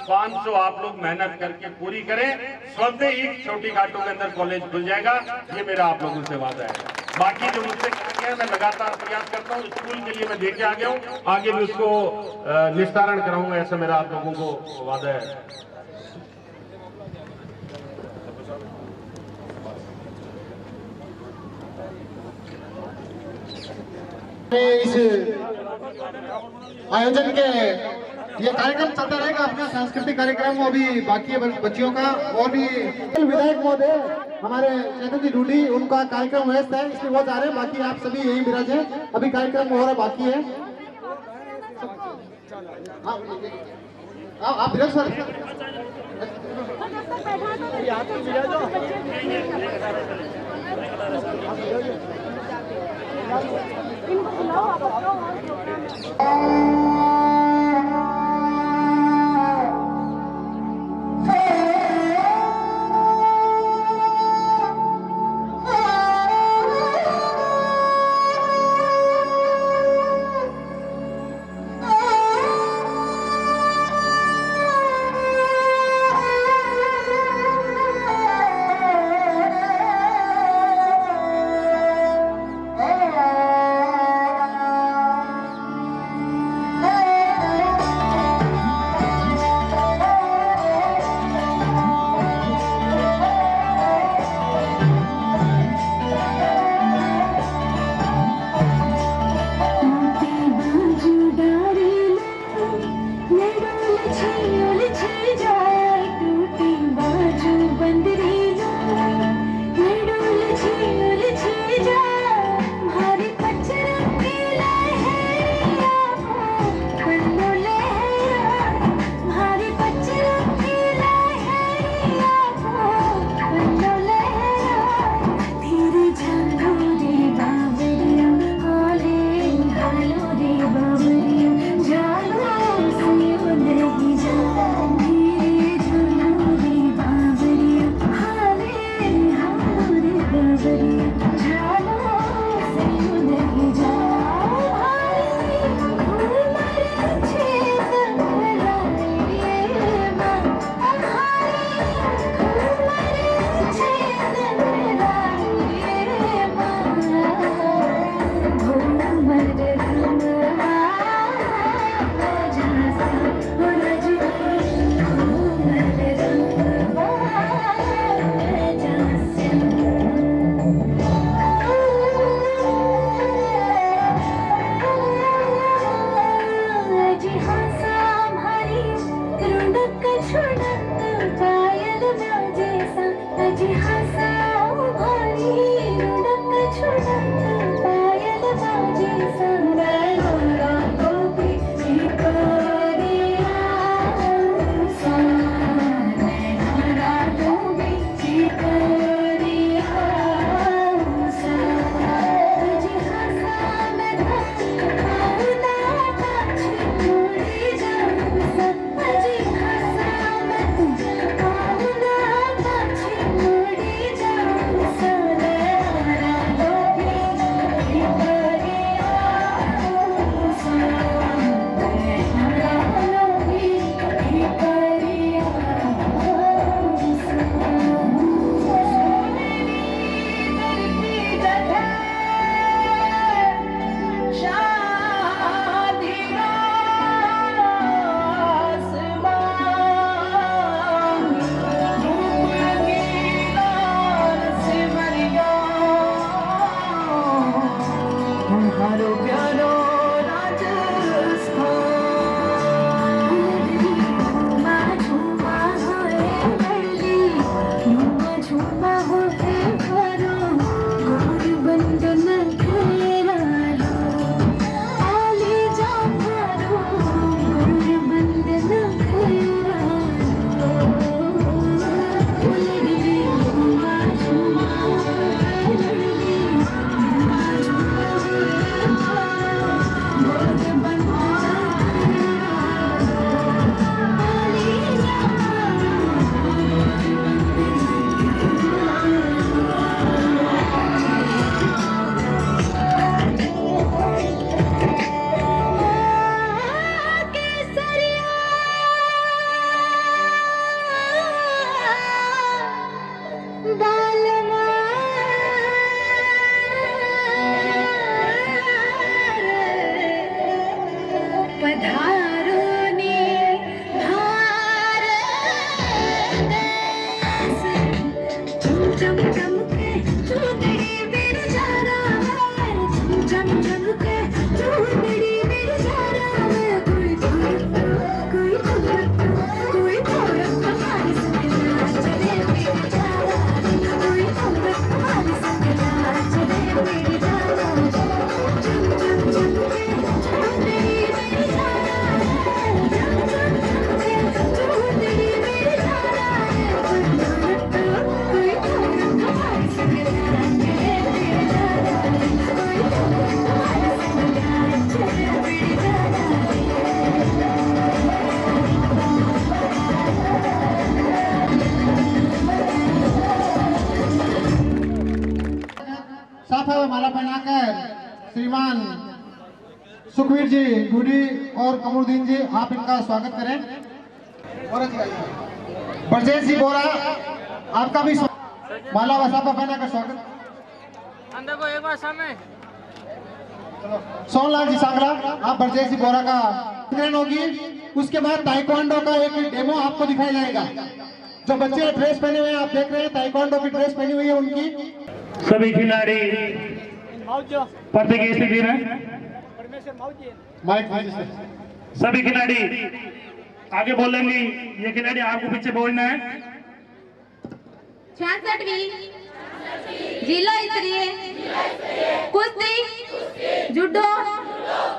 500 आप लोग मेहनत करके पूरी करें, स्वतः ही छोटी घाटों के अंदर कॉलेज खुल जाएगा। ये मेरा आप लोगों से वादा है। बाकी जो मुझसे कहा गया है, मैं लगातार प्रयास करता हूँ। स्कूल के लिए मैं देके आ गया हूँ, आगे भी उसको निस्तारण कराऊंगा, ऐसा मेरा आप लोगों को वादा है। इस आयोजन के ये कार्यक्रम चलता रहेगा, अपना सांस्कृतिक कार्यक्रम वो भी बाकी है बच्चियों का। और भी विधायक महोदय हमारे चेतन जी ढूंढी, उनका कार्यक्रम व्यस्त है इसलिए वो जा रहे हैं। बाकी आप सभी यही विराज है, अभी कार्यक्रम हो रहा बाकी है। आप विराज सर साफा व माला पहनाकर श्रीमान सुखवीर जी गुडी और कमरुद्दीन जी आप इनका स्वागत करें। ब्रजेश जी बोरा आपका भी माला व साफा पहनाकर स्वागत। अंदर को एक बार सामने सोनलाल जी सांगला आप ब्रजेश जी बोरा का होगी। उसके बाद ताइक्वांडो का एक डेमो आपको दिखाया जाएगा। जो बच्चे ड्रेस पहने हुए हैं आप देख रहे हैं, ताइक्वांडो की ड्रेस पहनी हुई है उनकी। सभी खिलाड़ी पर्दे की स्थिति में सभी खिलाड़ी आगे बोलेंगे। ये खिलाड़ी आपको पीछे बोलना है। 66वीं जिला स्तरीय कुश्ती जूडो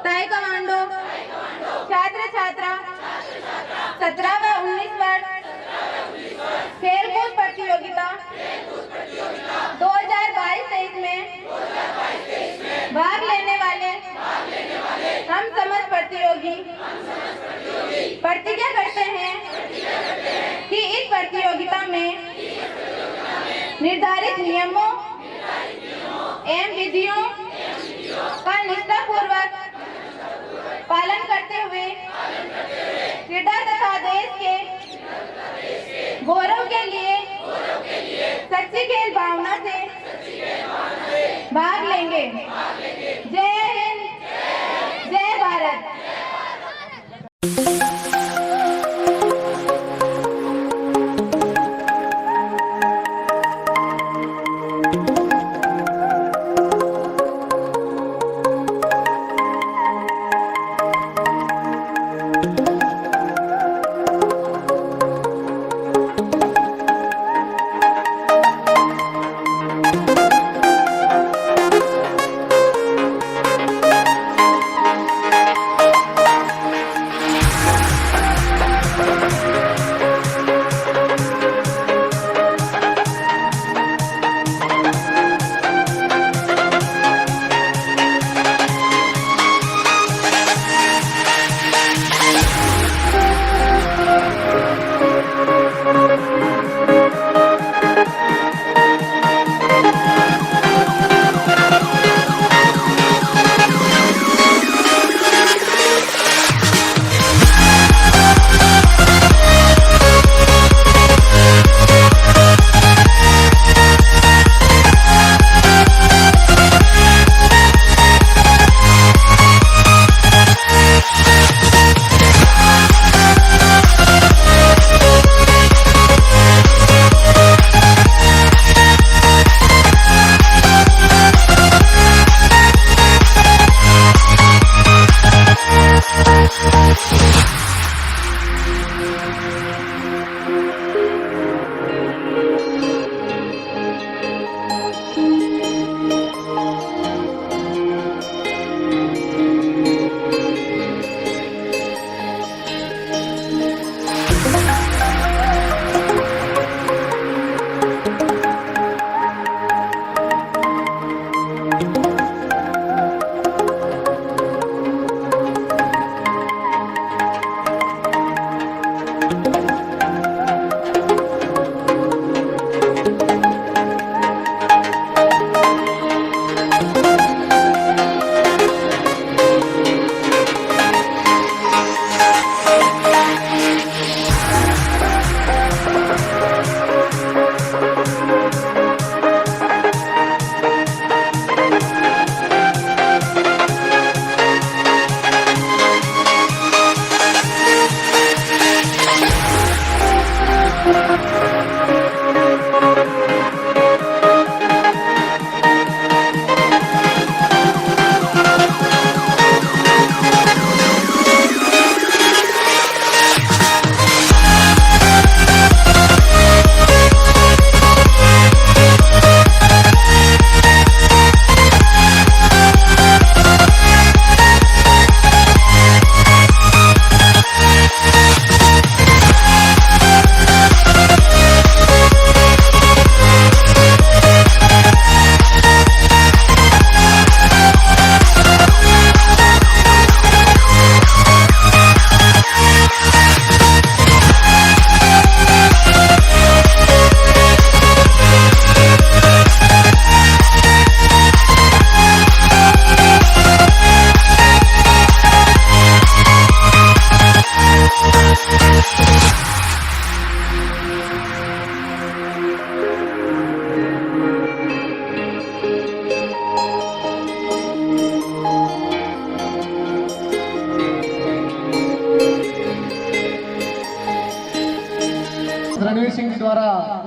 ताइक्वांडो छात्र छात्रा 17 व 19 वर्ष खेलकूद प्रतियोगिता 2022-23 में भाग लेने वाले हम समझ प्रतियोगी प्रतिज्ञा करते हैं कि इस प्रतियोगिता में निर्धारित नियमों एवं विधियों का निष्ठापूर्वक पालन करते हुए क्रीडा तथा देश के गौरव के लिए सच्ची खेल भावना से भाग लेंगे। जय हिंद, जय भारत।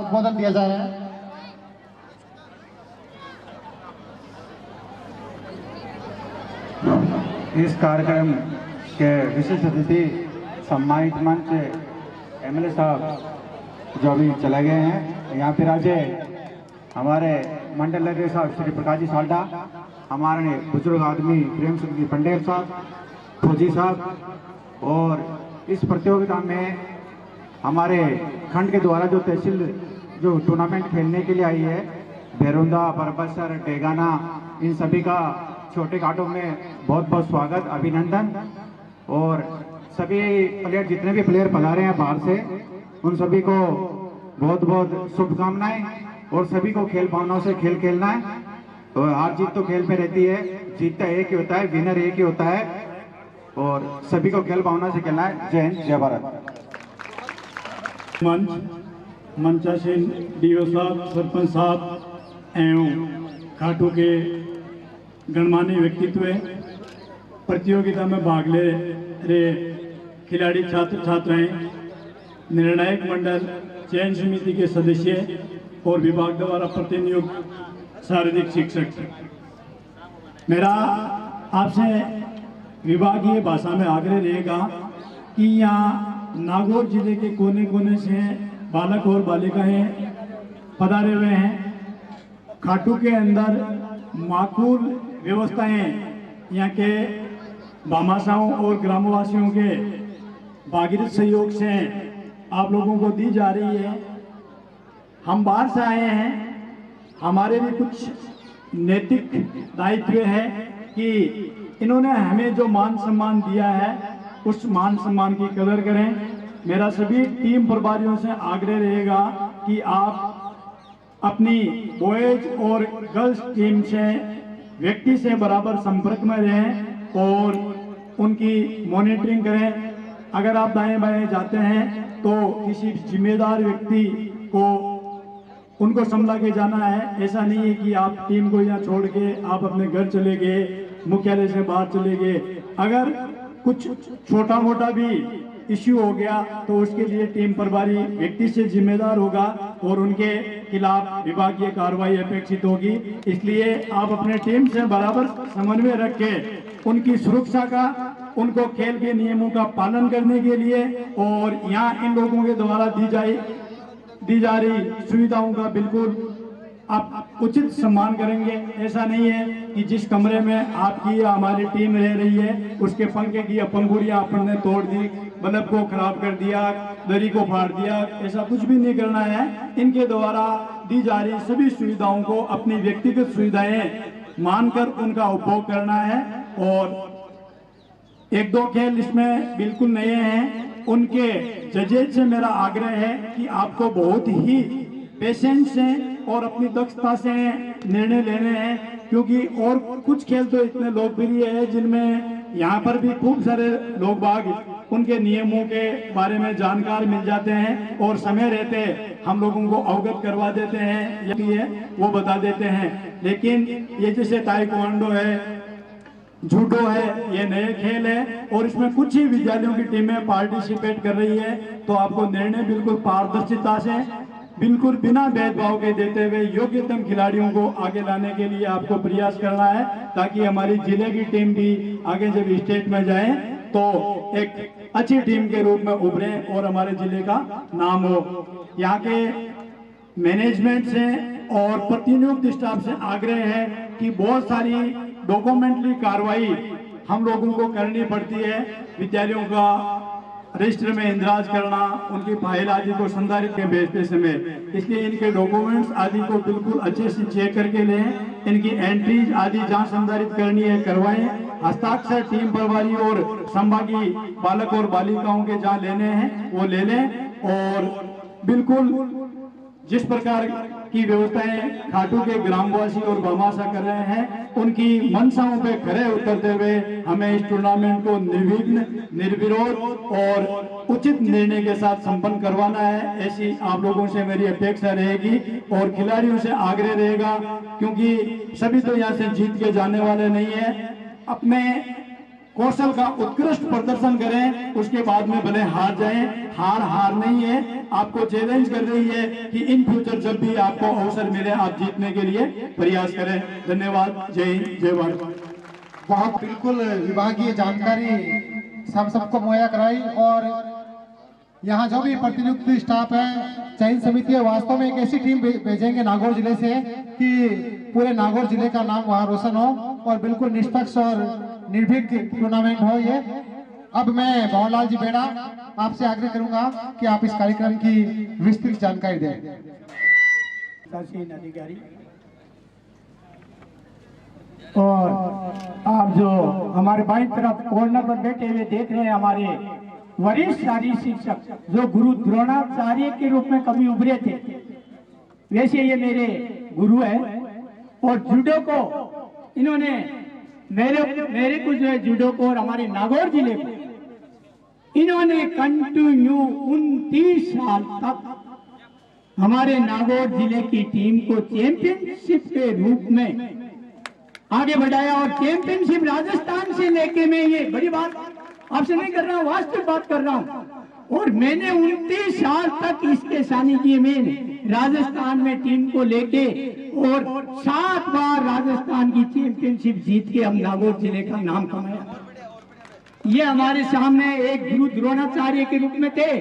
अनुमोदन दिया जा रहा है। इस कार्यक्रम के विशिष्ट अतिथि सम्मानित मंच एमएलए साहब जो अभी चले गए हैं, यहाँ पे राजे हमारे मंडल अध्यक्ष साहब श्री प्रकाश जी साल्डा, हमारे बुजुर्ग आदमी प्रेम सिंह जी पंडेल साहब, फौजी साहब, और इस प्रतियोगिता में हमारे खंड के द्वारा जो तहसील जो टूर्नामेंट खेलने के लिए आई है, भैरुंदा, परबसर, डेगाना, इन सभी का छोटे घाटों में बहुत बहुत स्वागत, अभिनंदन। और सभी प्लेयर, जितने भी प्लेयर पधारे हैं बाहर से, उन सभी को बहुत बहुत शुभकामनाएं, और सभी को खेल भावनाओं से खेल खेलना है। और हार जीत तो खेल में रहती है, जीतता एक ही होता है, विनर एक ही होता है, और सभी को खेल भावना से खेलना है। जय हिंद, जय भारत। मंचासीन डीओ साहब, सरपंच साहब एवं खाटू के गणमान्य व्यक्तित्व प्रतियोगिता में भाग ले रहे खिलाड़ी, छात्र छात्राएं, निर्णायक मंडल, चयन समिति के सदस्य और विभाग द्वारा प्रतिनियुक्त शारीरिक शिक्षक, मेरा आपसे विभागीय भाषा में आग्रह रहेगा कि यहाँ नागौर जिले के कोने कोने से बालक और बालिकाएं पधारे हुए हैं। खाटू के अंदर माकूल व्यवस्थाएं यहाँ के भामाशाहों और ग्रामवासियों के भागीरथ सहयोग से आप लोगों को दी जा रही है। हम बाहर से आए हैं, हमारे भी कुछ नैतिक दायित्व है कि इन्होंने हमें जो मान सम्मान दिया है, उस मान सम्मान की कदर करें। मेरा सभी टीम प्रभारियों से आग्रह रहेगा कि आप अपनी बॉयज और गर्ल्स टीम से व्यक्ति से बराबर संपर्क में रहें और उनकी मॉनिटरिंग करें। अगर आप दाएं बाएं जाते हैं तो किसी जिम्मेदार व्यक्ति को उनको संभला के जाना है। ऐसा नहीं है कि आप टीम को यहाँ छोड़ के आप अपने घर चले गए, मुख्यालय से बाहर चले गए। अगर कुछ छोटा मोटा भी इश्यू हो गया तो उसके लिए टीम प्रभारी व्यक्ति से जिम्मेदार होगा और उनके खिलाफ विभागीय कार्रवाई अपेक्षित होगी। इसलिए आप अपने टीम से बराबर समन्वय रख के उनकी सुरक्षा का, उनको खेल के नियमों का पालन करने के लिए और यहाँ इन लोगों के द्वारा दी जा रही सुविधाओं का बिल्कुल आप उचित सम्मान करेंगे। ऐसा नहीं है कि जिस कमरे में आपकी या हमारी टीम रह रही है उसके पंखे की पंखुड़ियां अपन ने तोड़ दी, बल्ब को खराब कर दिया, दरी को फाड़ दिया, ऐसा कुछ भी नहीं करना है। इनके द्वारा दी जा रही सभी सुविधाओं को अपनी व्यक्तिगत सुविधाएं मानकर उनका उपभोग करना है। और एक दो खेल इसमें बिल्कुल नए हैं, उनके जजेज से मेरा आग्रह है कि आपको बहुत ही पेशेंस से और अपनी दक्षता से निर्णय लेने हैं, क्योंकि और कुछ खेल तो इतने लोकप्रिय है जिनमें यहाँ पर भी खूब सारे लोग बाग उनके नियमों के बारे में जानकार मिल जाते हैं और समय रहते हम लोगों को अवगत करवा देते हैं, यदि है वो बता देते हैं। लेकिन ये जैसे ताइक्वांडो है, जूडो है, ये नए खेल है और इसमें कुछ ही विद्यालयों की टीमें पार्टिसिपेट कर रही है। तो आपको निर्णय बिल्कुल पारदर्शिता से, बिल्कुल बिना भेदभाव के देते हुए योग्यतम खिलाड़ियों को आगे लाने के लिए आपको प्रयास करना है, ताकि हमारी जिले की टीम भी आगे जब स्टेट में जाए तो एक अच्छी टीम के रूप में उभरे और हमारे जिले का नाम हो। यहाँ के मैनेजमेंट से और प्रतिनियुक्त स्टाफ से आग्रह है कि बहुत सारी डॉक्यूमेंट्री कार्रवाई हम लोगों को करनी पड़ती है। विद्यालयों का रजिस्टर में इंदराज करना, उनकी फाइल आदि को संधारित के भेजते समय, इसलिए इनके डॉक्यूमेंट्स आदि को बिल्कुल अच्छे से चेक करके लें। इनकी एंट्रीज आदि जहाँ संधारित करनी है करवाएं। हस्ताक्षर टीम प्रभारी और संभागीय बालक और बालिकाओं के जहाँ लेने हैं वो ले लें। और बिल्कुल जिस प्रकार की व्यवस्थाएं खाटू के ग्रामवासी और भामाशाह कर रहे हैं, उनकी मंशाओं पे खरे उतरते हुए हमें इस टूर्नामेंट को निर्विघ्न, निर्विरोध और उचित निर्णय के साथ संपन्न करवाना है। ऐसी आप लोगों से मेरी अपेक्षा रहेगी और खिलाड़ियों से आग्रह रहेगा, क्योंकि सभी तो यहाँ से जीत के जाने वाले नहीं है। अपने कौशल का उत्कृष्ट प्रदर्शन करें, उसके बाद में भले हार जाएं। हार नहीं है, आपको चैलेंज कर रही है कि इन फ्यूचर जब भी आपको अवसर मिले आप जीतने के लिए प्रयास करें। धन्यवाद। जय हिंद, जय भारत। बहुत बिल्कुल विभागीय जानकारी सबको मुहैया कराई और यहाँ जो भी प्रतिनियुक्त स्टाफ है, चयन समिति है, वास्तव में एक ऐसी टीम भेजेंगे नागौर जिले से कि पूरे नागौर जिले का नाम वहाँ रोशन हो और बिल्कुल निष्पक्ष और निर्भीक टूर्नामेंट हो ये। अब मैं भवनलाल जी बेड़ा आपसे आग्रह करूंगा कि आप इस कार्यक्रम की विस्तृत जानकारी दें। अधिकारी और आप जो हमारे बाईं तरफ कॉर्नर पर बैठे हुए देख रहे हैं, हमारे वरिष्ठ शारीरिक शिक्षक जो गुरु द्रोणाचार्य के रूप में कभी उभरे थे, वैसे ये मेरे गुरु है। और जूडो को इन्होंने मेरे को जो है जूडो को और हमारे नागौर जिले को इन्होंने कंटिन्यू 29 साल तक हमारे नागौर जिले की टीम को चैंपियनशिप के रूप में आगे बढ़ाया। और चैंपियनशिप राजस्थान से लेके मैं ये बड़ी बात आपसे नहीं कर रहा हूँ, वास्तविक बात कर रहा हूँ। और मैंने 29 साल तक इसके सानिध्य में राजस्थान में टीम को लेके और 7 बार राजस्थान की चैंपियनशिप जीत के हम नागौर जिले का नाम कमाया। ये हमारे सामने एक गुरु द्रोणाचार्य के रूप में थे।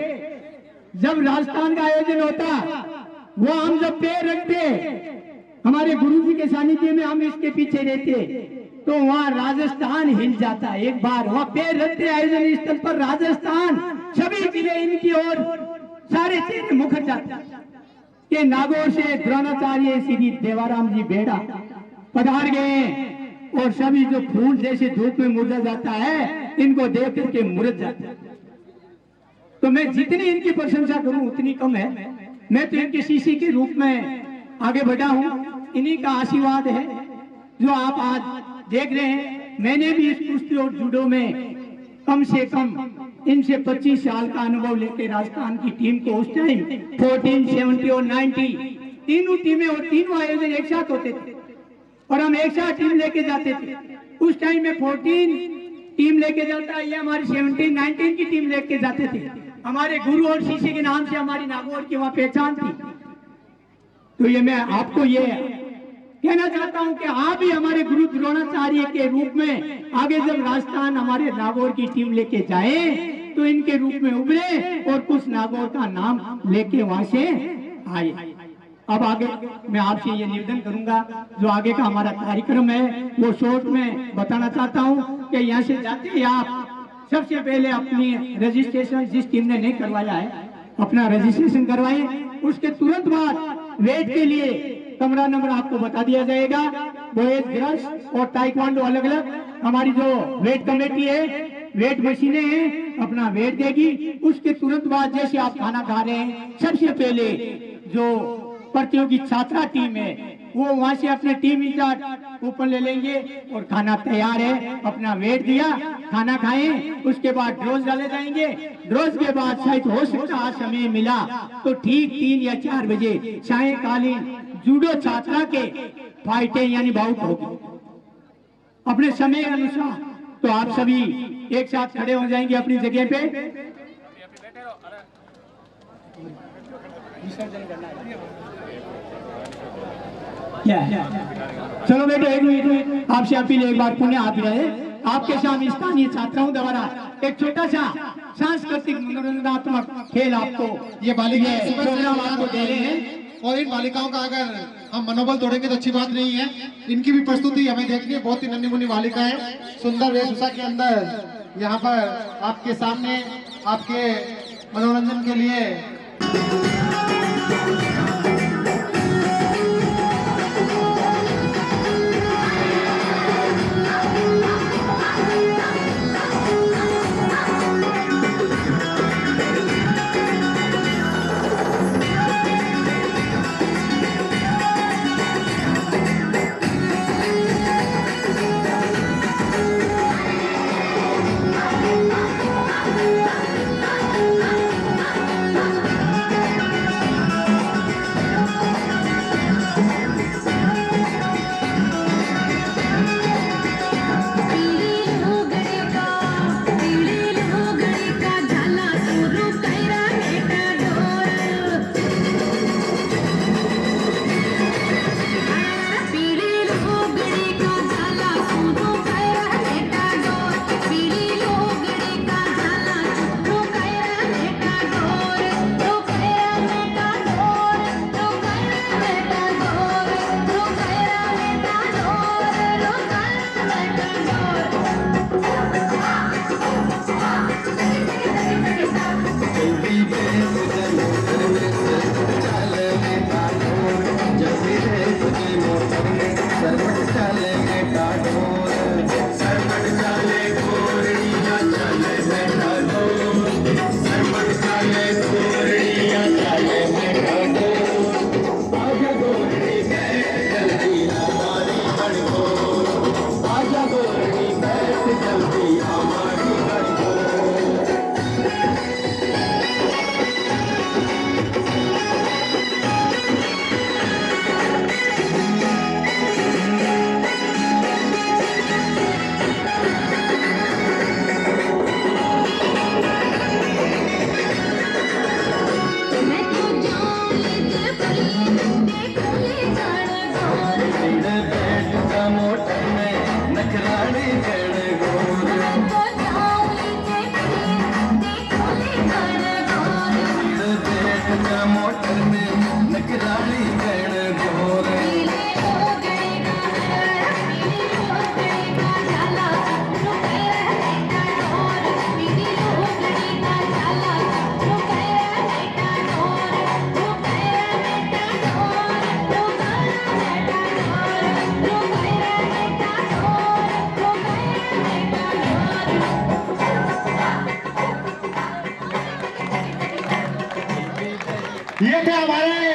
जब राजस्थान का आयोजन होता, वो हम जब पैर रखते हमारे गुरु जी के सानिध्य में, हम इसके पीछे रहते तो वहाँ राजस्थान हिल जाता। एक बार वहाँ पैर रखते आयोजन स्थल पर राजस्थान, सभी जिले इनकी ओर सारे चेहरे मुखर जाते कि नागौर से द्रोणाचार्य श्री देवाराम जी बेड़ा पधार गए। और सभी जो फूल जैसे धूप में मुरझा जाता है, इनको देख करके मुरझ जाता है। तो मैं जितनी इनकी प्रशंसा करूं उतनी कम है। मैं तो इनके शिष्य के रूप में आगे बढ़ा हूं, इन्हीं का आशीर्वाद है जो आप आज देख रहे हैं। मैंने भी इस कुश्ती और जूडो में कम से कम इनसे 25 साल का अनुभव लेकर राजस्थान की टीम को उस टाइम 14, 70 और 90 तीनों टीमें और तीनों आयोजन एक साथ होते थे और हम एक साथ टीम लेके जाते थे। उस टाइम में 14 टीम लेके जाता, ये हमारी 17, 19 की टीम लेके जाते थे। हमारे गुरु और शिष्य के नाम से हमारी नागौर की वहां पहचान थी। तो ये मैं आपको ये कहना चाहता हूं कि आप भी हमारे गुरु द्रोणाचार्य के रूप में आगे जब राजस्थान हमारे नागौर की टीम लेके जाए तो इनके रूप में उभरे और कुछ नागौर का नाम लेके वहां से आए। अब आगे मैं आपसे ये निवेदन करूंगा, जो आगे का हमारा कार्यक्रम है वो शॉर्ट में बताना चाहता हूं कि यहाँ से जाते ही आप सबसे पहले अपनी रजिस्ट्रेशन, जिस टीम ने नहीं करवाया है अपना रजिस्ट्रेशन करवाएं। उसके तुरंत बाद वेट के लिए कमरा नंबर आपको बता दिया जाएगा। बॉयज, गर्ल्स और ताइक्वांडो अलग अलग हमारी जो वेट कमेटी है, वेट मशीनें हैं, अपना वेट देगी। उसके तुरंत बाद जैसे आप खाना खा रहे हैं, सबसे पहले जो प्रतियोगी छात्रा टीम है वो वहां से अपने टीम इंचार्ज कूपन ले लेंगे और खाना तैयार है, अपना वेट दिया, खाना खाएं। उसके बाद ड्रोज डाले जाएंगे। ड्रोज के बाद शायद हो सकता है समय मिला तो ठीक 3 या 4 बजे सायंकालीन जूडो छात्रा के फाइटें यानी बाउट होगी अपने समय अनुसार। तो आप सभी एक साथ खड़े हो जाएंगे अपनी जगह पे। चलो बेटो, एक मिनट आपसे अपील, एक बार पुण्य आप रहे आपके सामने स्थानीय छात्राओं द्वारा एक छोटा सा सांस्कृतिक मनोरंजनात्मक खेल आपको ये बालिका प्रोग्राम आपको दे रहे हैं। और इन बालिकाओं का अगर हम मनोबल तोड़ेंगे तो अच्छी बात नहीं है। इनकी भी प्रस्तुति हमें देखनी है। बहुत ही नन्ही मुन्नी बालिका है, सुंदर वेशभूषा के अंदर यहाँ पर आपके सामने आपके मनोरंजन के लिए सरवट चले बेटा ढोल, सरवट चले घोड़ियाँ चले बेटा ढोल, सरवट चले घोड़ियाँ चले बेटा ढोल। आजा घोड़ी बैठ जल्दी हमारी बड़गोल, आजा घोड़ी बैठ जल्दी हमारी बड़गोल। मोटर में नखराड़ी गड़ गोर, मोटर में नखराड़ी गड़ गोर। ये थे हमारे